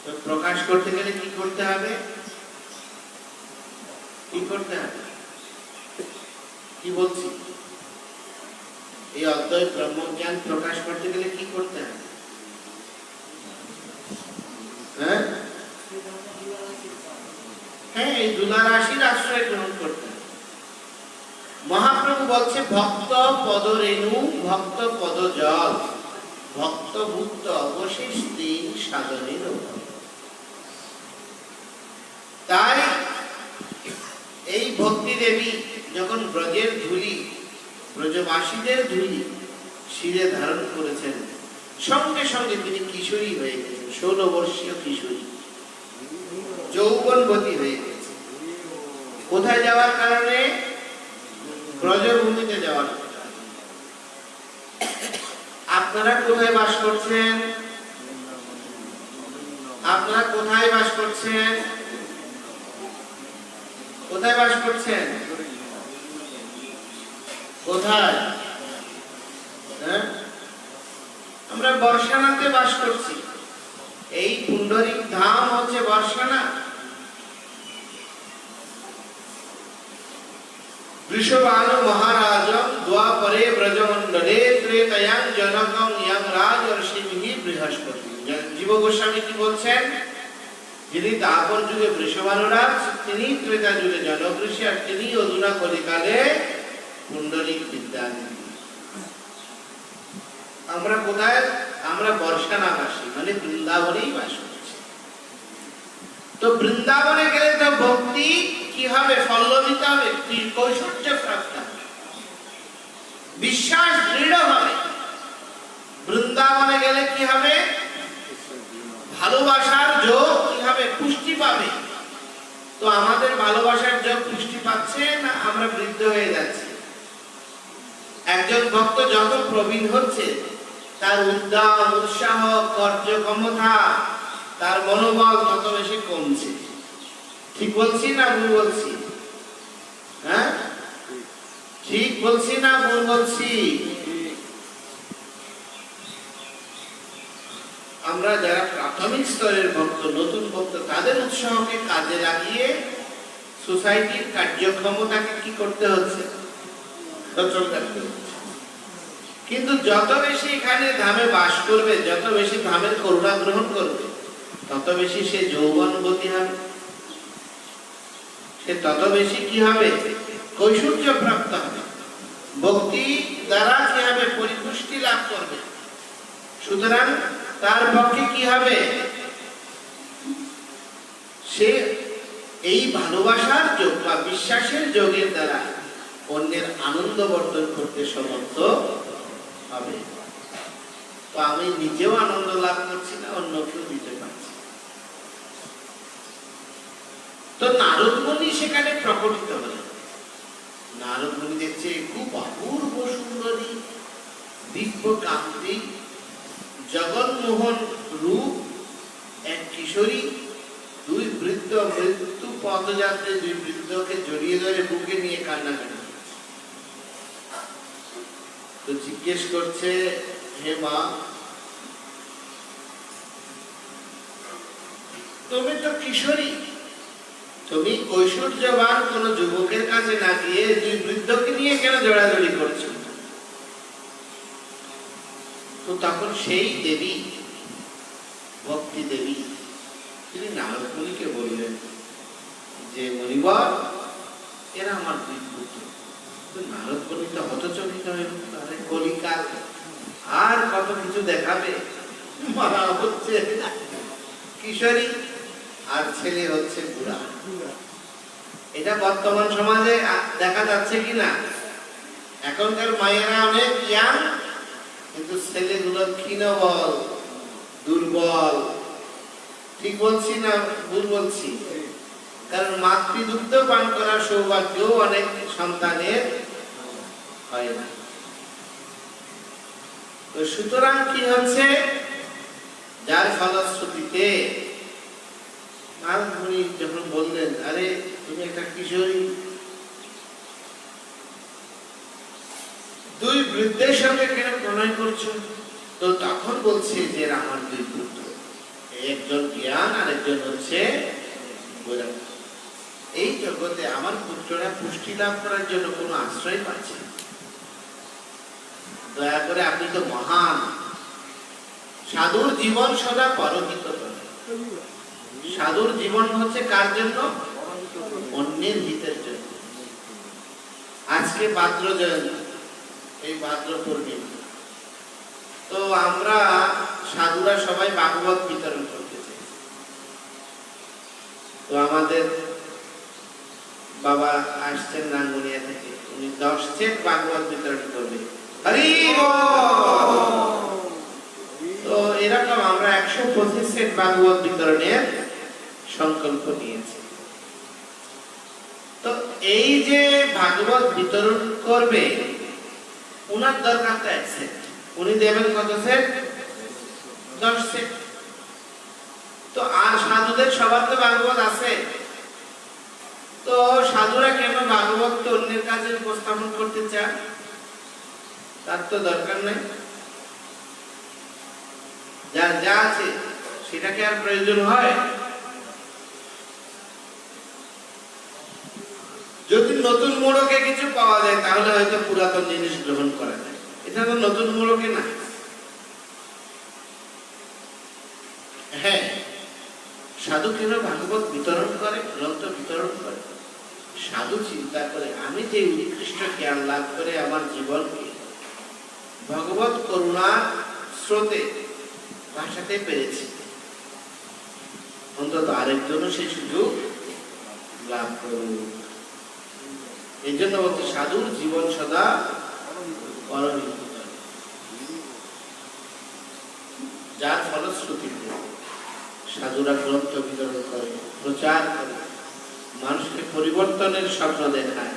তো প্রকাশ করতে গেলে কি করতে হবে? কি করতে হবে? কি বলছি? এই অদ্বৈত ব্রহ্ম জ্ঞান প্রকাশ করতে গেলে কি করতে হবে? হ্যাঁ, এই ধুলা রাশির আশ্রয় গ্রহণ করতে হবে। মহাপ্রভু বলছে ভক্ত পদ রেণু, ভক্ত পদ জল, ভক্ত ভুক্ত অবশেষ দিন সাধনের। তাই এই ভক্তি দেবী যখন ব্রজের ধুলি, ব্রজবাসীদের ধুলি শিরে ধারণ করেছেন, সঙ্গে সঙ্গে তিনি কিশোরী হয়ে গেছেন, 16 বর্ষীয় কিশোরী, যৌবনবতী হয়ে গেছে। কোথায় যাওয়ার কারণে? ব্রজভূমিতে যাওয়ার। আপনারা কোথায় বাস করছেন? আপনারা কোথায় বাস করছেন? কোথায় বাস করছেন? কোথায়? হ্যাঁ, আমরা বর্ষানাতে বাস করছি। এই পুণ্ডরিক ধাম হচ্ছে বর্ষানা। বৃষভানু মহারাজম দ্বাপরে ব্রজমণ্ডলে ত্রেতয়াং জনকং ইয়াং রাজ ঋষিমিহি বৃহস্পতি। জীব গোস্বামী কি বলছেন? যিনি দ্বাপর যুগে বৃষভানু রাজ, তিনি ত্রেতা যুগে জনক ঋষি, আর তিনি অধুনা কলিকালে পুণ্ডরিক বিদ্যাধী। আমরা কোথায়? আমরা বর্ষানাবাসী, মানে বৃন্দাবনেই বাস করছি। তো বৃন্দাবনে গেলে তো ভক্তি কি হবে? ফল্লবিত হবে, কৈশোর্য প্রাপ্ত হবে, বিশ্বাস দৃঢ় হবে। বৃন্দাবনে গেলে কি হবে? ভালোবাসার যোগ কি হবে? পুষ্টি পাবে। তো আমাদের ভালোবাসার যোগ পুষ্টি পাচ্ছে না আমরা বৃদ্ধ হয়ে যাচ্ছি? একজন ভক্ত যত প্রবীণ হচ্ছে, তার উদ্যম, উৎসাহ, কার্যক্ষমতা, তার মনোবল তত বেশি কমছে। ঠিক বলছি না ভুল বলছি? হ্যাঁ, ঠিক বলছি না ভুল বলছি? আমরা যারা প্রাথমিক স্তরের ভক্ত, নতুন ভক্ত, তাদের উৎসাহকে কাজে লাগিয়ে সোসাইটির কার্যক্ষমতাকে কি করতে হচ্ছে? সচল রাখতে হচ্ছে। কিন্তু যত বেশি এখানে ধামে বাস করবে, যত বেশি ধামের করুণা গ্রহণ করবে, তত বেশি সে যৌবনবতী হবে, সে তত বেশি কি হবে? কৈশোর্য প্রাপ্ত হবে, ভক্তি দ্বারা কি হবে? পরিপুষ্টি লাভ করবে। সুতরাং তার পক্ষে কি হবে? সে এই ভালোবাসার যোগ বা বিশ্বাসের যোগের দ্বারা অন্যের আনন্দ বর্ধন করতে সমর্থ হবে। তো আমি নিজেও আনন্দ লাভ করছি না, অন্যকেও দিতে পারছি। তো নারদ মুনি সেখানে প্রকটিত হলেন। নারদ মুনি দেখছে খুব অপূর্ব সুন্দরী, দিব্য কান্তি, জগন্মোহন রূপ এক কিশোরী, দুই বৃদ্ধ মৃত্যু পদযাত্রে দুই বৃদ্ধকে জড়িয়ে ধরে বুকে নিয়ে কান্নাকাটি। তো জিজ্ঞেস করছে, হে মা, তুমি তো কিশোরী, তুমি কৈশোর্যবান কোন যুবকের কাছে না গিয়ে দুই বৃদ্ধকে নিয়ে কেন জড়াজড়ি করছো? তো তখন সেই দেবী, ভক্তি দেবী, তিনি নারদ মুনিকে বললেন যে, মনিবর, এরা আমার দুই পুত্র। নারদ মুনি তো হতচকিত হয়ে উঠল, আরে কলিকাল, আর কত কিছু দেখাবে। মারা হচ্ছে কিশোরী আর ছেলে হচ্ছে বুড়া। এটা বর্তমান সমাজে দেখা যাচ্ছে কিনা? এখনকার মায়েরা অনেক ইয়াং, কিন্তু ছেলেগুলো ক্ষীণবল, দুর্বল। ঠিক বলছি না ভুল বলছি? কারণ মাতৃদুগ্ধ পান করার সৌভাগ্য অনেক সন্তানের হয় না। তো সুতরাং কি হচ্ছে? যার ফলশ্রুতিতে নারদ মুনি যখন বললেন, আরে তুমি একটা কিশোরী, দুই বৃদ্ধের সঙ্গে কেন প্রণয় করছো? তো তখন বলছে যে আমার দুই পুত্র, একজন জ্ঞান আর একজন হচ্ছে বৈরাগ্য। এই জগতে আমার পুত্ররা পুষ্টি লাভ করার জন্য কোনো আশ্রয় পাচ্ছে না। দয়া করে আপনি তো মহান, সাধুর জীবন সদা পরহিত করে। সাধুর জীবন হচ্ছে কার জন্য? অন্যের হিতের জন্য। আজকে ভাদ্র জয়ন্তী, এই ভাদ্র পূর্ণিমা, তো আমরা সাধুরা সবাই ভাগবত বিতরণ করতে চাই। তো আমাদের বাবা আসছেন রাঙ্গুনিয়া থেকে, উনি 10 সেট ভাগবত বিতরণ করবেন। হরি বল। তো এরকম আমরা 125 সেট ভাগবত বিতরণের সংকল্প নিয়েছি। তো এই যে ভাগবত বিতরণ করবে, উনার দরকার তো 1 সেট। উনি দেবেন কত সেট? 10 সেট। তো আর সাধুদের সবার তো ভাগবত আছে, তো সাধুরা কেন ভাগবত অন্যের কাছে উপস্থাপন করতে চায়? তার তো দরকার নাই। যার যা আছে সেটাকে আর প্রয়োজন হয়? যদি নতুন মোড়কে কিছু পাওয়া যায় তাহলে হয়তো পুরাতন জিনিস গ্রহণ করা যায়। এটা তো নতুন মোড়কে না। হ্যাঁ, সাধুকেরা ভাগবত বিতরণ করে, গ্রন্থ বিতরণ করে। সাধু চিন্তা করে আমি যে উৎকৃষ্ট জ্ঞান লাভ করে আমার জীবনকে ভগবত করুণার স্রোতে ভাসাতে পেরেছি, অন্তত আরেকজনও সেই সুযোগ লাভ করুক। এই জন্য বলতে সাধুর জীবন সদা করণীয়, যার ফলশ্রুতিতে সাধুরা গ্রন্থ বিতরণ করে, প্রচার করে, মানুষকে পরিবর্তনের স্বপ্ন দেখায়।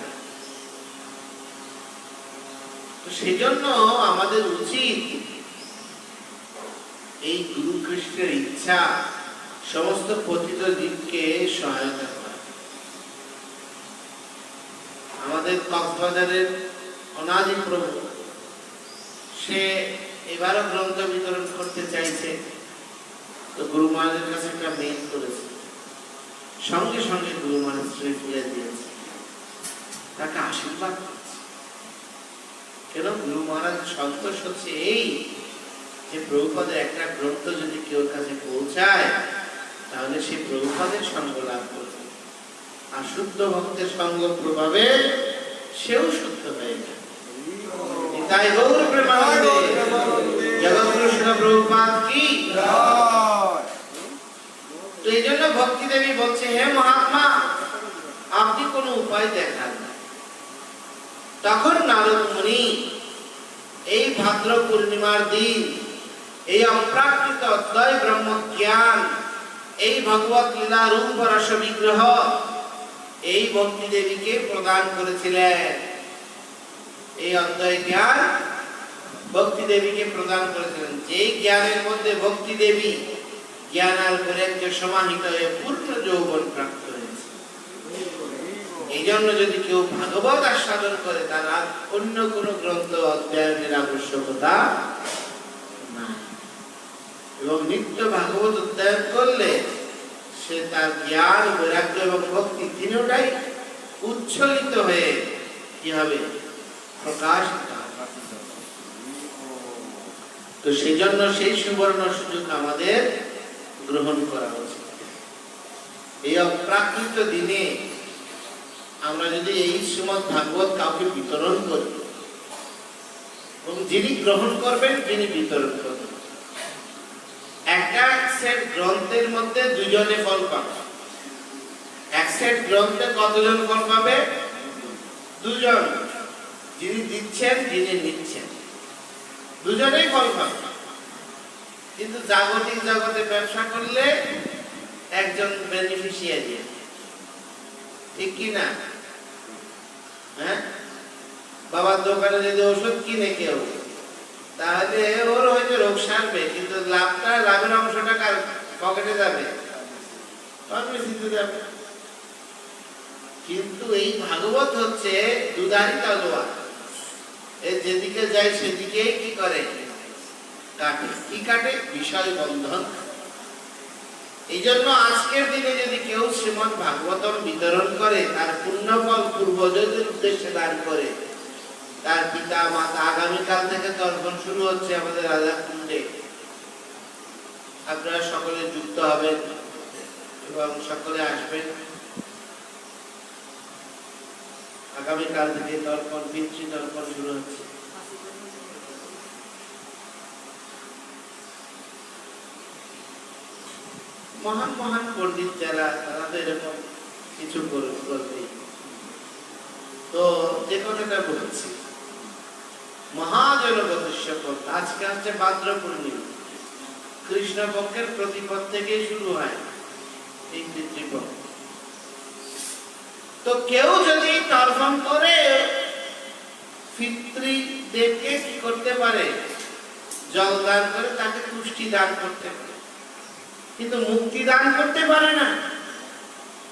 তো সেই জন্য আমাদের উচিত এই গুরু কৃষ্ণের ইচ্ছা সমস্ত পতিত জীবকে সহায়তা করা। আমাদের কক্সবাজারের অনাদি প্রভু, সে এবারও গ্রন্থ বিতরণ করতে চাইছে। তো গুরু মহারাজের কাছে একটা মেল করেছে, সঙ্গে সঙ্গে গুরু মহারাজ ফিরে দিয়েছে, তাকে আশীর্বাদ করছে। কেন? গুরু মহারাজ সন্তোষ হচ্ছে এই যে প্রভুপাদের একটা গ্রন্থ যদি কেউ কাছে পৌঁছায় তাহলে সে প্রভুপাদের সঙ্গ লাভ করবে, আর শুদ্ধ ভক্তের সঙ্গ প্রভাবে সেও শুদ্ধ হয়ে যায়। তাই গৌর প্রেমানন্দে জগৎগুরু শিল প্রভুপাদ কি। তো এই জন্য ভক্তি দেবী বলছে, হে মহাত্মা, আপনি কোন উপায় দেখান না। তখন নারদ মুনি এই ভাদ্র পূর্ণিমার দিন এই অপ্রাকৃত অদ্বয় ব্রহ্ম জ্ঞান, এই ভগবত লীলা রূপ রস বিগ্রহ এই ভক্তি দেবীকে প্রদান করেছিলেন। এই অদ্বয় জ্ঞান ভক্তি দেবীকে প্রদান করেছিলেন, যেই জ্ঞানের মধ্যে ভক্তি দেবী জ্ঞানার করে সমাহিত হয়ে পূর্ণ যৌবন প্রাপ্ত হয়েছে। এই জন্য যদি কেউ ভাগবত আস্বাদন করে তার আর অন্য কোন গ্রন্থ অধ্যয়নের আবশ্যকতা নাই, এবং নিত্য ভাগবত অধ্যয়ন করলে সে তার জ্ঞান, বৈরাগ্য এবং ভক্তি তিনটাই উচ্ছ্বলিত হয়ে কি হবে? প্রকাশিত। তো সেই জন্য সেই সুবর্ণ সুযোগ আমাদের গ্রহণ করা উচিত। এই অপ্রাকৃত দিনে আমরা যদি এই শ্রীমদ্ ভাগবত কাউকে বিতরণ করি, এবং যিনি গ্রহণ করবেন যিনি বিতরণ করবেন, একটা সেট গ্রন্থের মধ্যে দুজনে ফল পাবে। এক সেট গ্রন্থে কতজন ফল পাবে? দুজন। যিনি দিচ্ছেন যিনি নিচ্ছেন দুজনেই ফল পাবে। কিন্তু জাগতিক জগতে ব্যবসা করলে একজন বেনিফিশিয়ারি, ঠিক কি না? হ্যাঁ, বাবার দোকানে যদি ওষুধ কিনে কেউ, তাহলে ওর হয়তো রোগ সারবে, কিন্তু লাভের অংশটা কার পকেটে যাবে? ফার্মেসিতে যাবে। কিন্তু এই ভাগবত হচ্ছে দুধারি তলোয়ার, এর যেদিকে যায় সেদিকেই কি করে? কাটে। কি কাটে? বিষয় বন্ধন। এই জন্য আজকের দিনে যদি কেউ শ্রীমদ্ ভাগবতম বিতরণ করে, তার পুণ্যফল পূর্বজদের উদ্দেশ্যে দান করে, তার পিতা মাতা, আগামীকাল থেকে তর্পণ শুরু হচ্ছে আমাদের রাজাকুণ্ডে। আপনারা সকলে যুক্ত হবেন এবং সকলে আসবেন। আগামীকাল থেকে তর্পণ, পিতৃ তর্পণ শুরু হচ্ছে। মহান মহান পণ্ডিত যারা, তারা তো এরকম কিছু করবে। তো যে কথাটা বলছি, মহাজনগতস্য পথ, আজকে হচ্ছে ভাদ্র পূর্ণিমা, কৃষ্ণপক্ষের প্রতিপদ থেকে শুরু হয় এই পিতৃপক্ষ। তো কেউ যদি তর্পণ করে পিতৃদেবকে কি করতে পারে? জল দান করে তাকে পুষ্টি দান করতে পারে, কিন্তু মুক্তি দান করতে পারে না।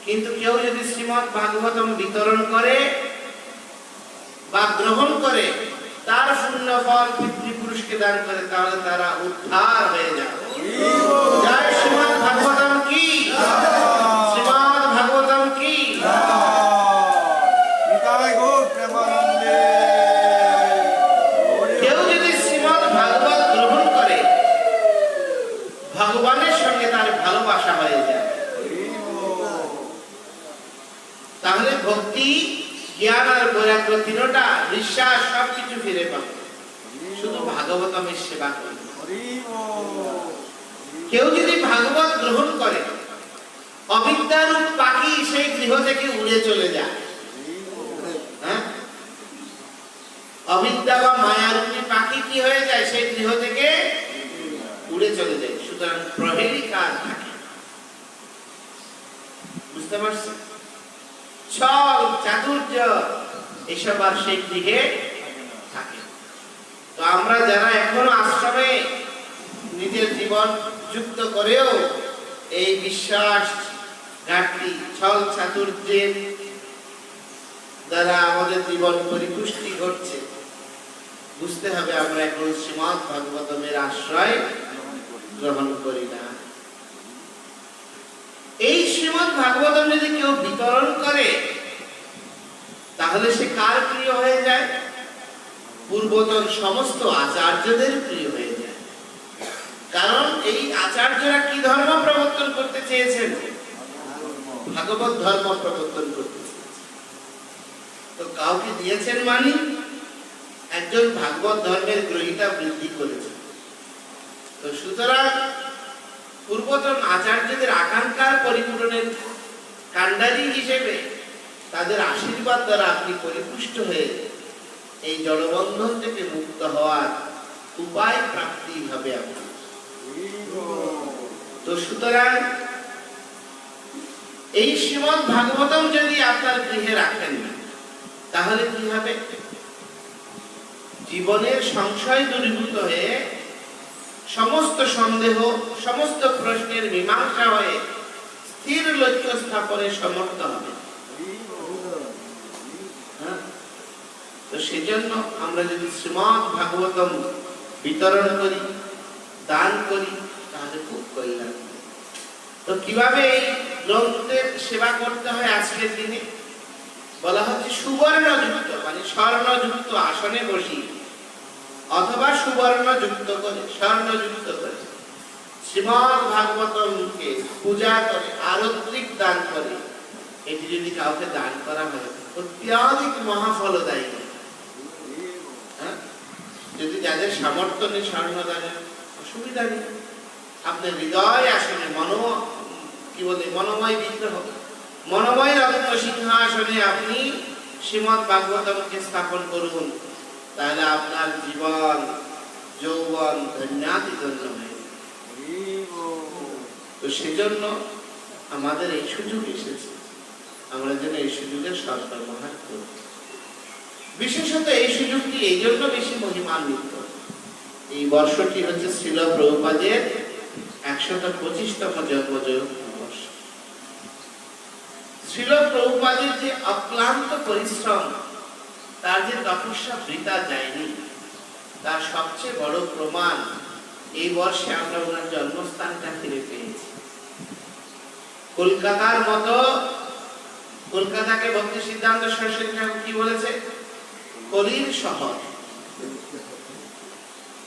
কিন্তু কেউ যদি শ্রীমদ্ ভাগবতম বিতরণ করে বা গ্রহণ করে, তার শূন্য ফল পিতৃপুরুষকে দান করে, তাহলে তারা উদ্ধার হয়ে যাবে। জয় শ্রীমদ্ ভাগবতম কি, শ্রীমদ্ ভাগবতম কি। কেউ যদি শ্রীমদ্ ভাগবত গ্রহণ করে, ভগবানের সঙ্গে তার ভালোবাসা হয়ে যায়। তাহলে ভক্তি, জ্ঞান আর বৈরাগ্য তিনটা, বিশ্বাস সবকিছু ফিরে পাবে শুধু ভাগবতমের সেবা করে। কেউ যদি ভাগবত গ্রহণ করে, অবিদ্যারূপ পাখি সেই গৃহ থেকে উড়ে চলে যায়। অবিদ্যা বা মায়ারূপী পাখি কি হয়ে যায়? সেই গৃহ থেকে উড়ে চলে যায়। সুতরাং প্রহেলিকা থাকে, বুঝতে পারছেন? ছল চাতুর্য এসব আর সেই গৃহে থাকে। তো আমরা যারা এখনো আশ্রমে নিজের জীবন যুক্ত করেও এই বিশ্বাস ঘাটতি, ছল চাতুর্যের দ্বারা আমাদের জীবন পরিপুষ্টি ঘটছে, বুঝতে হবে আমরা এখন শ্রীমদ্ ভাগবতমের আশ্রয় গ্রহণ করি না। এই শ্রীমদ্ ভাগবতম যদি কেউ বিতরণ করে, তাহলে সে কার প্রিয় হয়ে যায়? পূর্বতন সমস্ত আচার্যদের প্রিয় হয়ে যায়। কারণ এই আচার্যরা কি ধর্ম প্রবর্তন করতে চেয়েছেন? ভাগবত ধর্ম প্রবর্তন করতে চেয়েছেন। তো কাউকে দিয়েছেন মানে একজন ভাগবত ধর্মের গ্রহীতা বৃদ্ধি করেছে। তো সুতরাং পূর্বতন আচার্যদের আকাঙ্ক্ষার পরিপূরণের কাণ্ডারী হিসেবে তাদের আশীর্বাদ দ্বারা আপনি পরিপুষ্ট হয়ে এই জড়বন্ধন থেকে মুক্ত হওয়ার উপায় প্রাপ্তি হবে আপনার। তো সুতরাং এই শ্রীমদ্ ভাগবতম যদি আপনার গৃহে রাখেন, তাহলে কি হবে? জীবনের সংশয় দূরীভূত হয়ে সমস্ত সন্দেহ, সমস্ত প্রশ্নের মীমাংসা হয়ে স্থির লক্ষ্য স্থাপনে সমর্থ হবে। তো সেজন্য আমরা যদি শ্রীমদ্ ভাগবতম বিতরণ করি, দান করি, তাহলে খুব কল্যাণ। তো কিভাবে এই গ্রন্থের সেবা করতে হয় আজকের দিনে বলা হচ্ছে, সুবর্ণযুক্ত মানে স্বর্ণযুক্ত আসনে বসি, অথবা সুবর্ণযুক্ত করে, স্বর্ণযুক্ত করে শ্রীমদ্ ভাগবতমকে পূজা করে, আরত্রিক দান করে। এটি যদি কাউকে দান করা হয়, অত্যাধিক মহাফলদায়ী। যদি যাদের সামর্থ্য নেই স্বর্ণ দানের, অসুবিধা নেই। আপনার হৃদয় আসনে মনোময় বিগ্রহ, মনোময় রত্ন সিংহাসনে আপনি শ্রীমদ্ ভাগবতমকে স্থাপন করুন, তাহলে আপনার জীবন যৌবন ধন্যাতিধন্য হয়ে। তো সেজন্য আমাদের এই সুযোগ এসেছে, আমরা যেন এই সুযোগের সদ্ব্যবহার করি। বিশেষত এই সুযোগটি এই জন্য বেশি মহিমান্বিত, এই বর্ষটি হচ্ছে শ্রীল প্রভুপাদের ১২৫তম জন্মজয়ন্তী বর্ষ। শ্রীল প্রভুপাদের যে অক্লান্ত পরিশ্রম, তার যে তপস্যা বৃথা যায়নি, তার সবচেয়ে বড় প্রমাণ এই বর্ষে আমরা ওনার জন্মস্থানটা ফিরে পেয়েছি। কলকাতার মতো, কলকাতাকে ভক্তি সিদ্ধান্ত সরস্বতী ঠাকুর কি বলেছে? কলির শহর।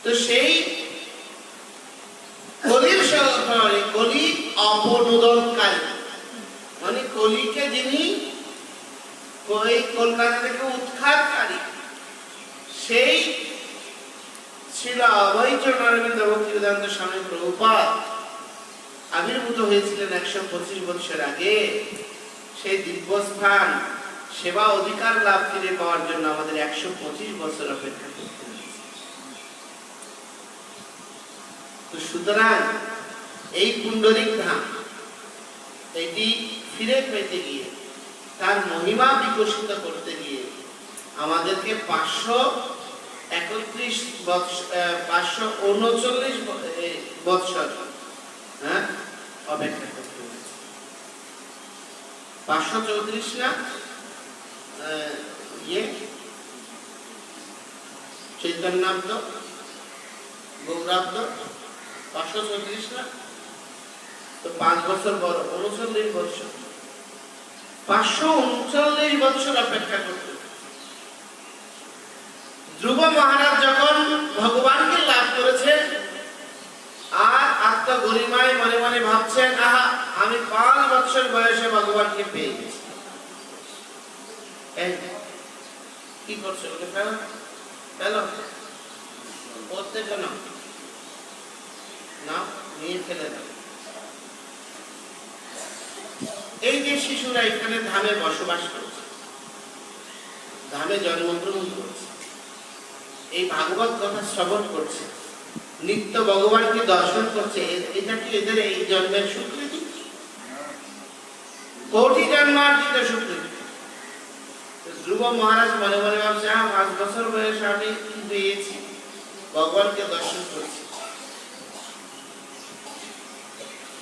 তো সেই কলির শহরে কলি অপনোদনকারী, মানে কলিকে যিনি কলকাতা থেকে উৎখাতকারী, সেই ছিল অভয়চরণ অরবিন্দ ভক্তিবেদান্ত স্বামী প্রভুপাদ আবির্ভূত হয়েছিলেন ১২৫ বছর আগে। সেই দিব্যস্থান সেবা অধিকার লাভ ফিরে পাওয়ার জন্য আমাদের ১২৫ বছর অপেক্ষা করতে হয়েছে। তো সুতরাং এই পুণ্ডরিক ধাম এটি ফিরে পেতে গিয়ে, তার মহিমা বিকশিত করতে গিয়ে আমাদেরকে ৫৩৯ বৎসর অপেক্ষা করতে হয়েছে। ৫৩৪ না চৈতন্যাব্দ, গৌরাব্দ 534 না, তো 5 বছর বড়, 39 বছর, 539 বছর অপেক্ষা করতে। ধ্রুব মহারাজ যখন ভগবানকে লাভ করেছেন আর আত্মগরিমায় মনে মনে ভাবছেন, আহা আমি 5 বছর বয়সে ভগবানকে পেয়ে গেছি। কি করছে? ওকে ফেলো, ফেলো, পড়তে কেন না, নিয়ে ফেলে দাও। এই যে শিশুরা এখানে ধামে বসবাস করছে, ধামে জন্মগ্রহণ করছে, এই ভাগবত কথা শ্রবণ করছে, নিত্য ভগবানকে দর্শন করছে, এটা কি এদের এই জন্মের স্বীকৃতি? কোটি জন্মার্জিত স্বীকৃতি। ধ্রুব মহারাজ মনে মনে ভাবছে, 5 বছর বয়সে আমি কি পেয়েছি, ভগবানকে দর্শন করছি।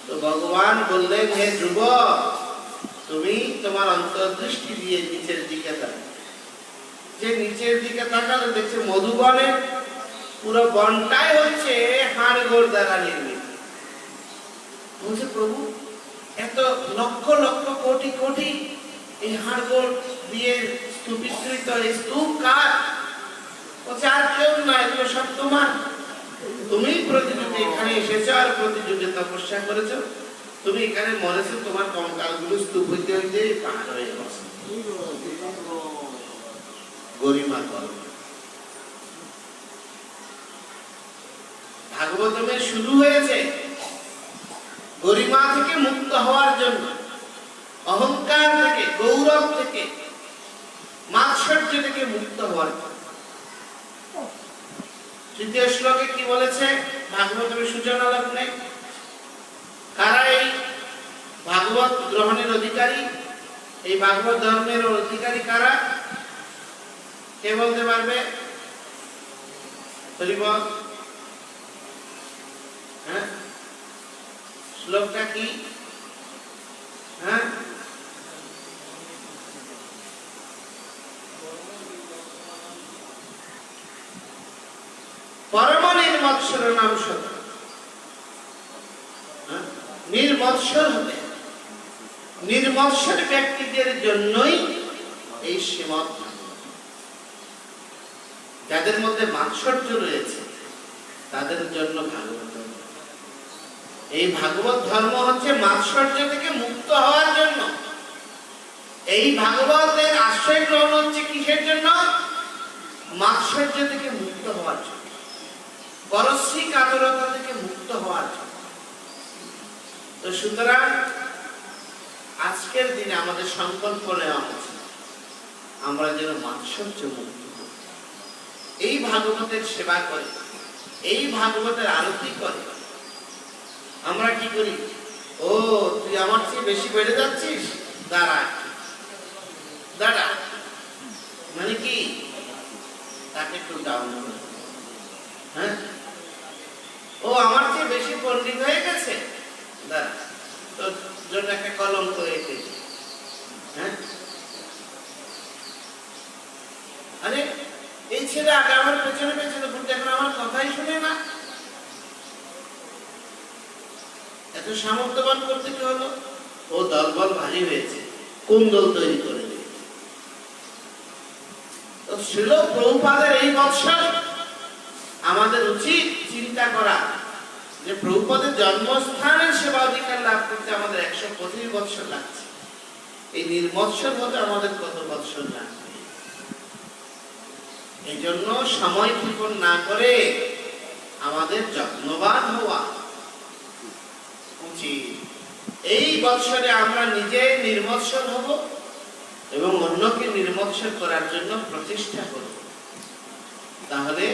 তো ভগবান বললেন, হে ধ্রুব, তুমি তোমার অন্তর্দৃষ্টি দিয়ে নিচের দিকে তাকাও। যে নিচের দিকে তাকালে দেখছে মধুবনে পুরো বনটাই হচ্ছে হাড়গোড় দ্বারা নির্মিত। বলছে, প্রভু এত লক্ষ লক্ষ কোটি কোটি এই হাড়গোড় দিয়ে স্তূপীকৃত এই স্তূপ কার? বলছে, আর কেউ না, এগুলো সব তোমার। তুমি প্রতিযুগে এখানে এসেছো আর প্রতিযুগে তপস্যা করেছো, তুমি এখানে মরেছো, তোমার কঙ্কালগুলো স্তূপ হইতে হইতে পার হয়ে গেছে। গরিমা কর। ভাগবতমে শুরু হয়েছে গরিমা থেকে মুক্ত হওয়ার জন্য, অহংকার থেকে, গৌরব থেকে, মাৎসর্য থেকে মুক্ত হওয়ার জন্য। তৃতীয় শ্লোকে কি বলেছে ভাগবতের সূচনা লগ্নে? কারা এই ভাগবত গ্রহণের অধিকারী, এই ভাগবত ধর্মের অধিকারী কারা? কে বলতে পারবে? হরিবল। হ্যাঁ, শ্লোকটা কি? হ্যাঁ, পরম নির্মৎসর নাম সত্য। নির্মৎসর হবে, নির্মৎসর ব্যক্তিদের জন্যই এই শ্রীমৎ ভাগবত। যাদের মধ্যে মাৎসর্য রয়েছে তাদের জন্য ভাগবত ধর্ম। এই ভাগবত ধর্ম হচ্ছে মাৎসর্য থেকে মুক্ত হওয়ার জন্য। এই ভাগবতের আশ্রয় গ্রহণ হচ্ছে কিসের জন্য? মাৎসর্য থেকে মুক্ত হওয়ার জন্য, পরশ্রী কাতরতা থেকে মুক্ত হওয়ার জন্য। তো সুতরাং আজকের দিনে আমাদের সংকল্প নেওয়া হচ্ছে আমরা যেন মাৎসর্য মুক্ত হই, এই ভাগবতের সেবা করে, এই ভাগবতের আরতি করে। আমরা কি করি? ও তুই আমার চেয়ে বেশি বেড়ে যাচ্ছিস, দাঁড়া দাঁড়া, মানে কি তাকে একটু ডাউন করে। হ্যাঁ, ও আমার চেয়ে বেশি পণ্ডিত হয়ে গেছে, দাঁড়া তোর জন্য একটা কলঙ্ক রেখেছি। হ্যাঁ, আরে এই ছেলে আগে আমার পেছনে পেছনে ঘুরতে, এখন আমার কথাই শুনে না। এত সামর্থ্যবান করতে কি হলো? ও দলবল ভারী হয়েছে, কুন্দল তৈরি করে দিয়েছে। তো শ্রীল প্রভুপাদের এই বৎসর আমাদের উচিত চিন্তা করা যে প্রভুপাদের জন্মস্থানের সেবা অধিকার লাভ করতে আমাদের 125 বৎসর লাগছে। এই নির্মৎসর হতে আমাদের কত বৎসর লাগবে? এই জন্য সময় ক্ষেপণ না করে আমাদের যত্নবান হওয়া উচিত। এই বৎসরে আমরা নিজে নির্মৎসর হব এবং অন্যকে নির্মৎসর করার জন্য প্রচেষ্টা করব। তাহলে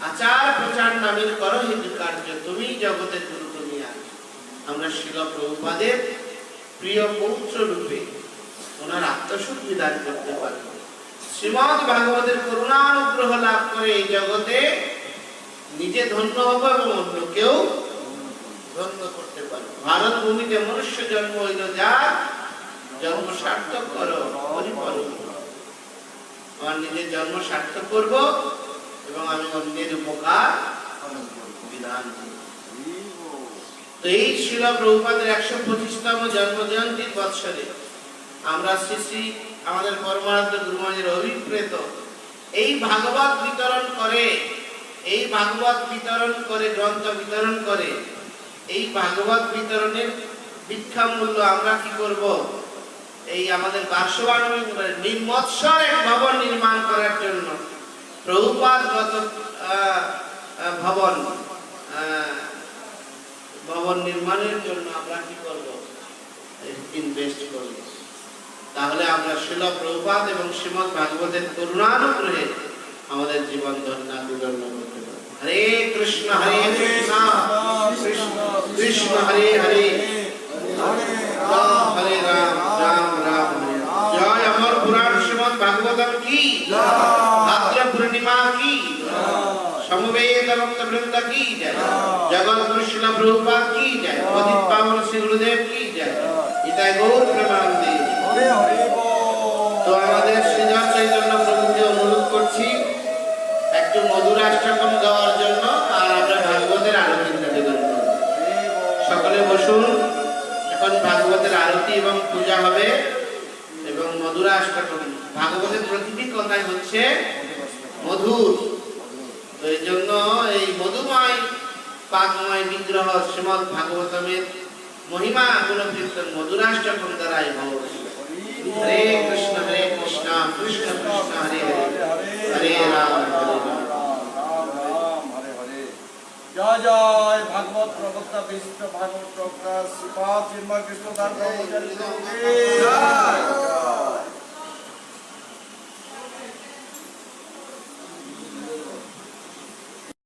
আচার প্রচার নামের করো হিন্দু কার্য, তুমি জগতের গুরু তুমি আজ। আমরা শিল প্রভুপাদের প্রিয় পৌত্র রূপে ওনার আত্মসুখ বিদান করতে পারব। শ্রীমদ ভাগবতের করুণানুগ্রহ লাভ করে এই জগতে নিজে ধন্য হব এবং অন্যকেও ধন্য করতে পারব। ভারত ভূমিতে মনুষ্য জন্ম হইল যা, জন্ম সার্থক করো। আমার নিজের জন্ম সার্থক করব এবং আমি অন্যের উপকার বিধান করি। তো এই শ্রীল প্রভুপাদের 125তম জন্মজয়ন্তীর বৎসরে আমরা শ্রী শ্রী আমাদের পরমারাধ্য গুরুমানের অভিপ্রেত এই ভাগবত বিতরণ করে, এই ভাগবত বিতরণ করে, গ্রন্থ বিতরণ করে, এই ভাগবত বিতরণের ভিক্ষা মূল্য আমরা কি করব? এই আমাদের বার্ষবাণী নির্মৎসর এক ভবন নির্মাণ করার জন্য প্রভুপাদগত ভবন নির্মাণের জন্য আমরা কি করব? ইনভেস্ট করব। তাহলে আমরা শ্রীল প্রভুপাদ এবং শ্রীমদ্ ভাগবতের করুণানুগ্রহে আমাদের জীবন ধন্য বিবর্ণ করতে পারব। হরে কৃষ্ণ হরে কৃষ্ণ কৃষ্ণ কৃষ্ণ হরে হরে রাম হরে রাম রাম রাম হরে রাম। জয় অমর পুরাণ শ্রীমদ্ ভাগবতম কি জয়, ভাদ্র পূর্ণিমা কি জয়, সমবেত ভক্ত বৃন্দ কি জয়, জগৎ গুরু শ্রীল প্রভুপাদ কি জয়, পতিত পাবন শ্রী গুরুদেব কি জয়। ইতায় গৌর প্রেমানন্দে। তো আমাদের শ্রীধর চৈতন্য প্রভুকে অনুরোধ করছি একটু মধুরাষ্ট্রকম গাওয়ার জন্য, আর আমরা ভাগবতের আরতি নিবেদন করব। সকলে বসুন, এখন ভাগবতের আরতি এবং পূজা হবে এবং মধুরাষ্ট্রকম। ভাগবতের প্রতিটি কথাই হচ্ছে মধুর, তো এই জন্য এই মধুময় পাকময় বিগ্রহ শ্রীমদ্ ভাগবতমের মহিমা গুণকীর্তন মধুরাষ্ট্রকম দ্বারাই ভব। হরে কৃষ্ণ কৃষ্ণ কৃষ্ণ হরে হরে, হরে রাম হরে রাম। জয় জয় ভাগবত প্রবক্তা বিশিষ্ট ভাগবত প্রবক্তা শ্রীপাদ চিন্ময় কৃষ্ণ দাস ব্রহ্মচারী।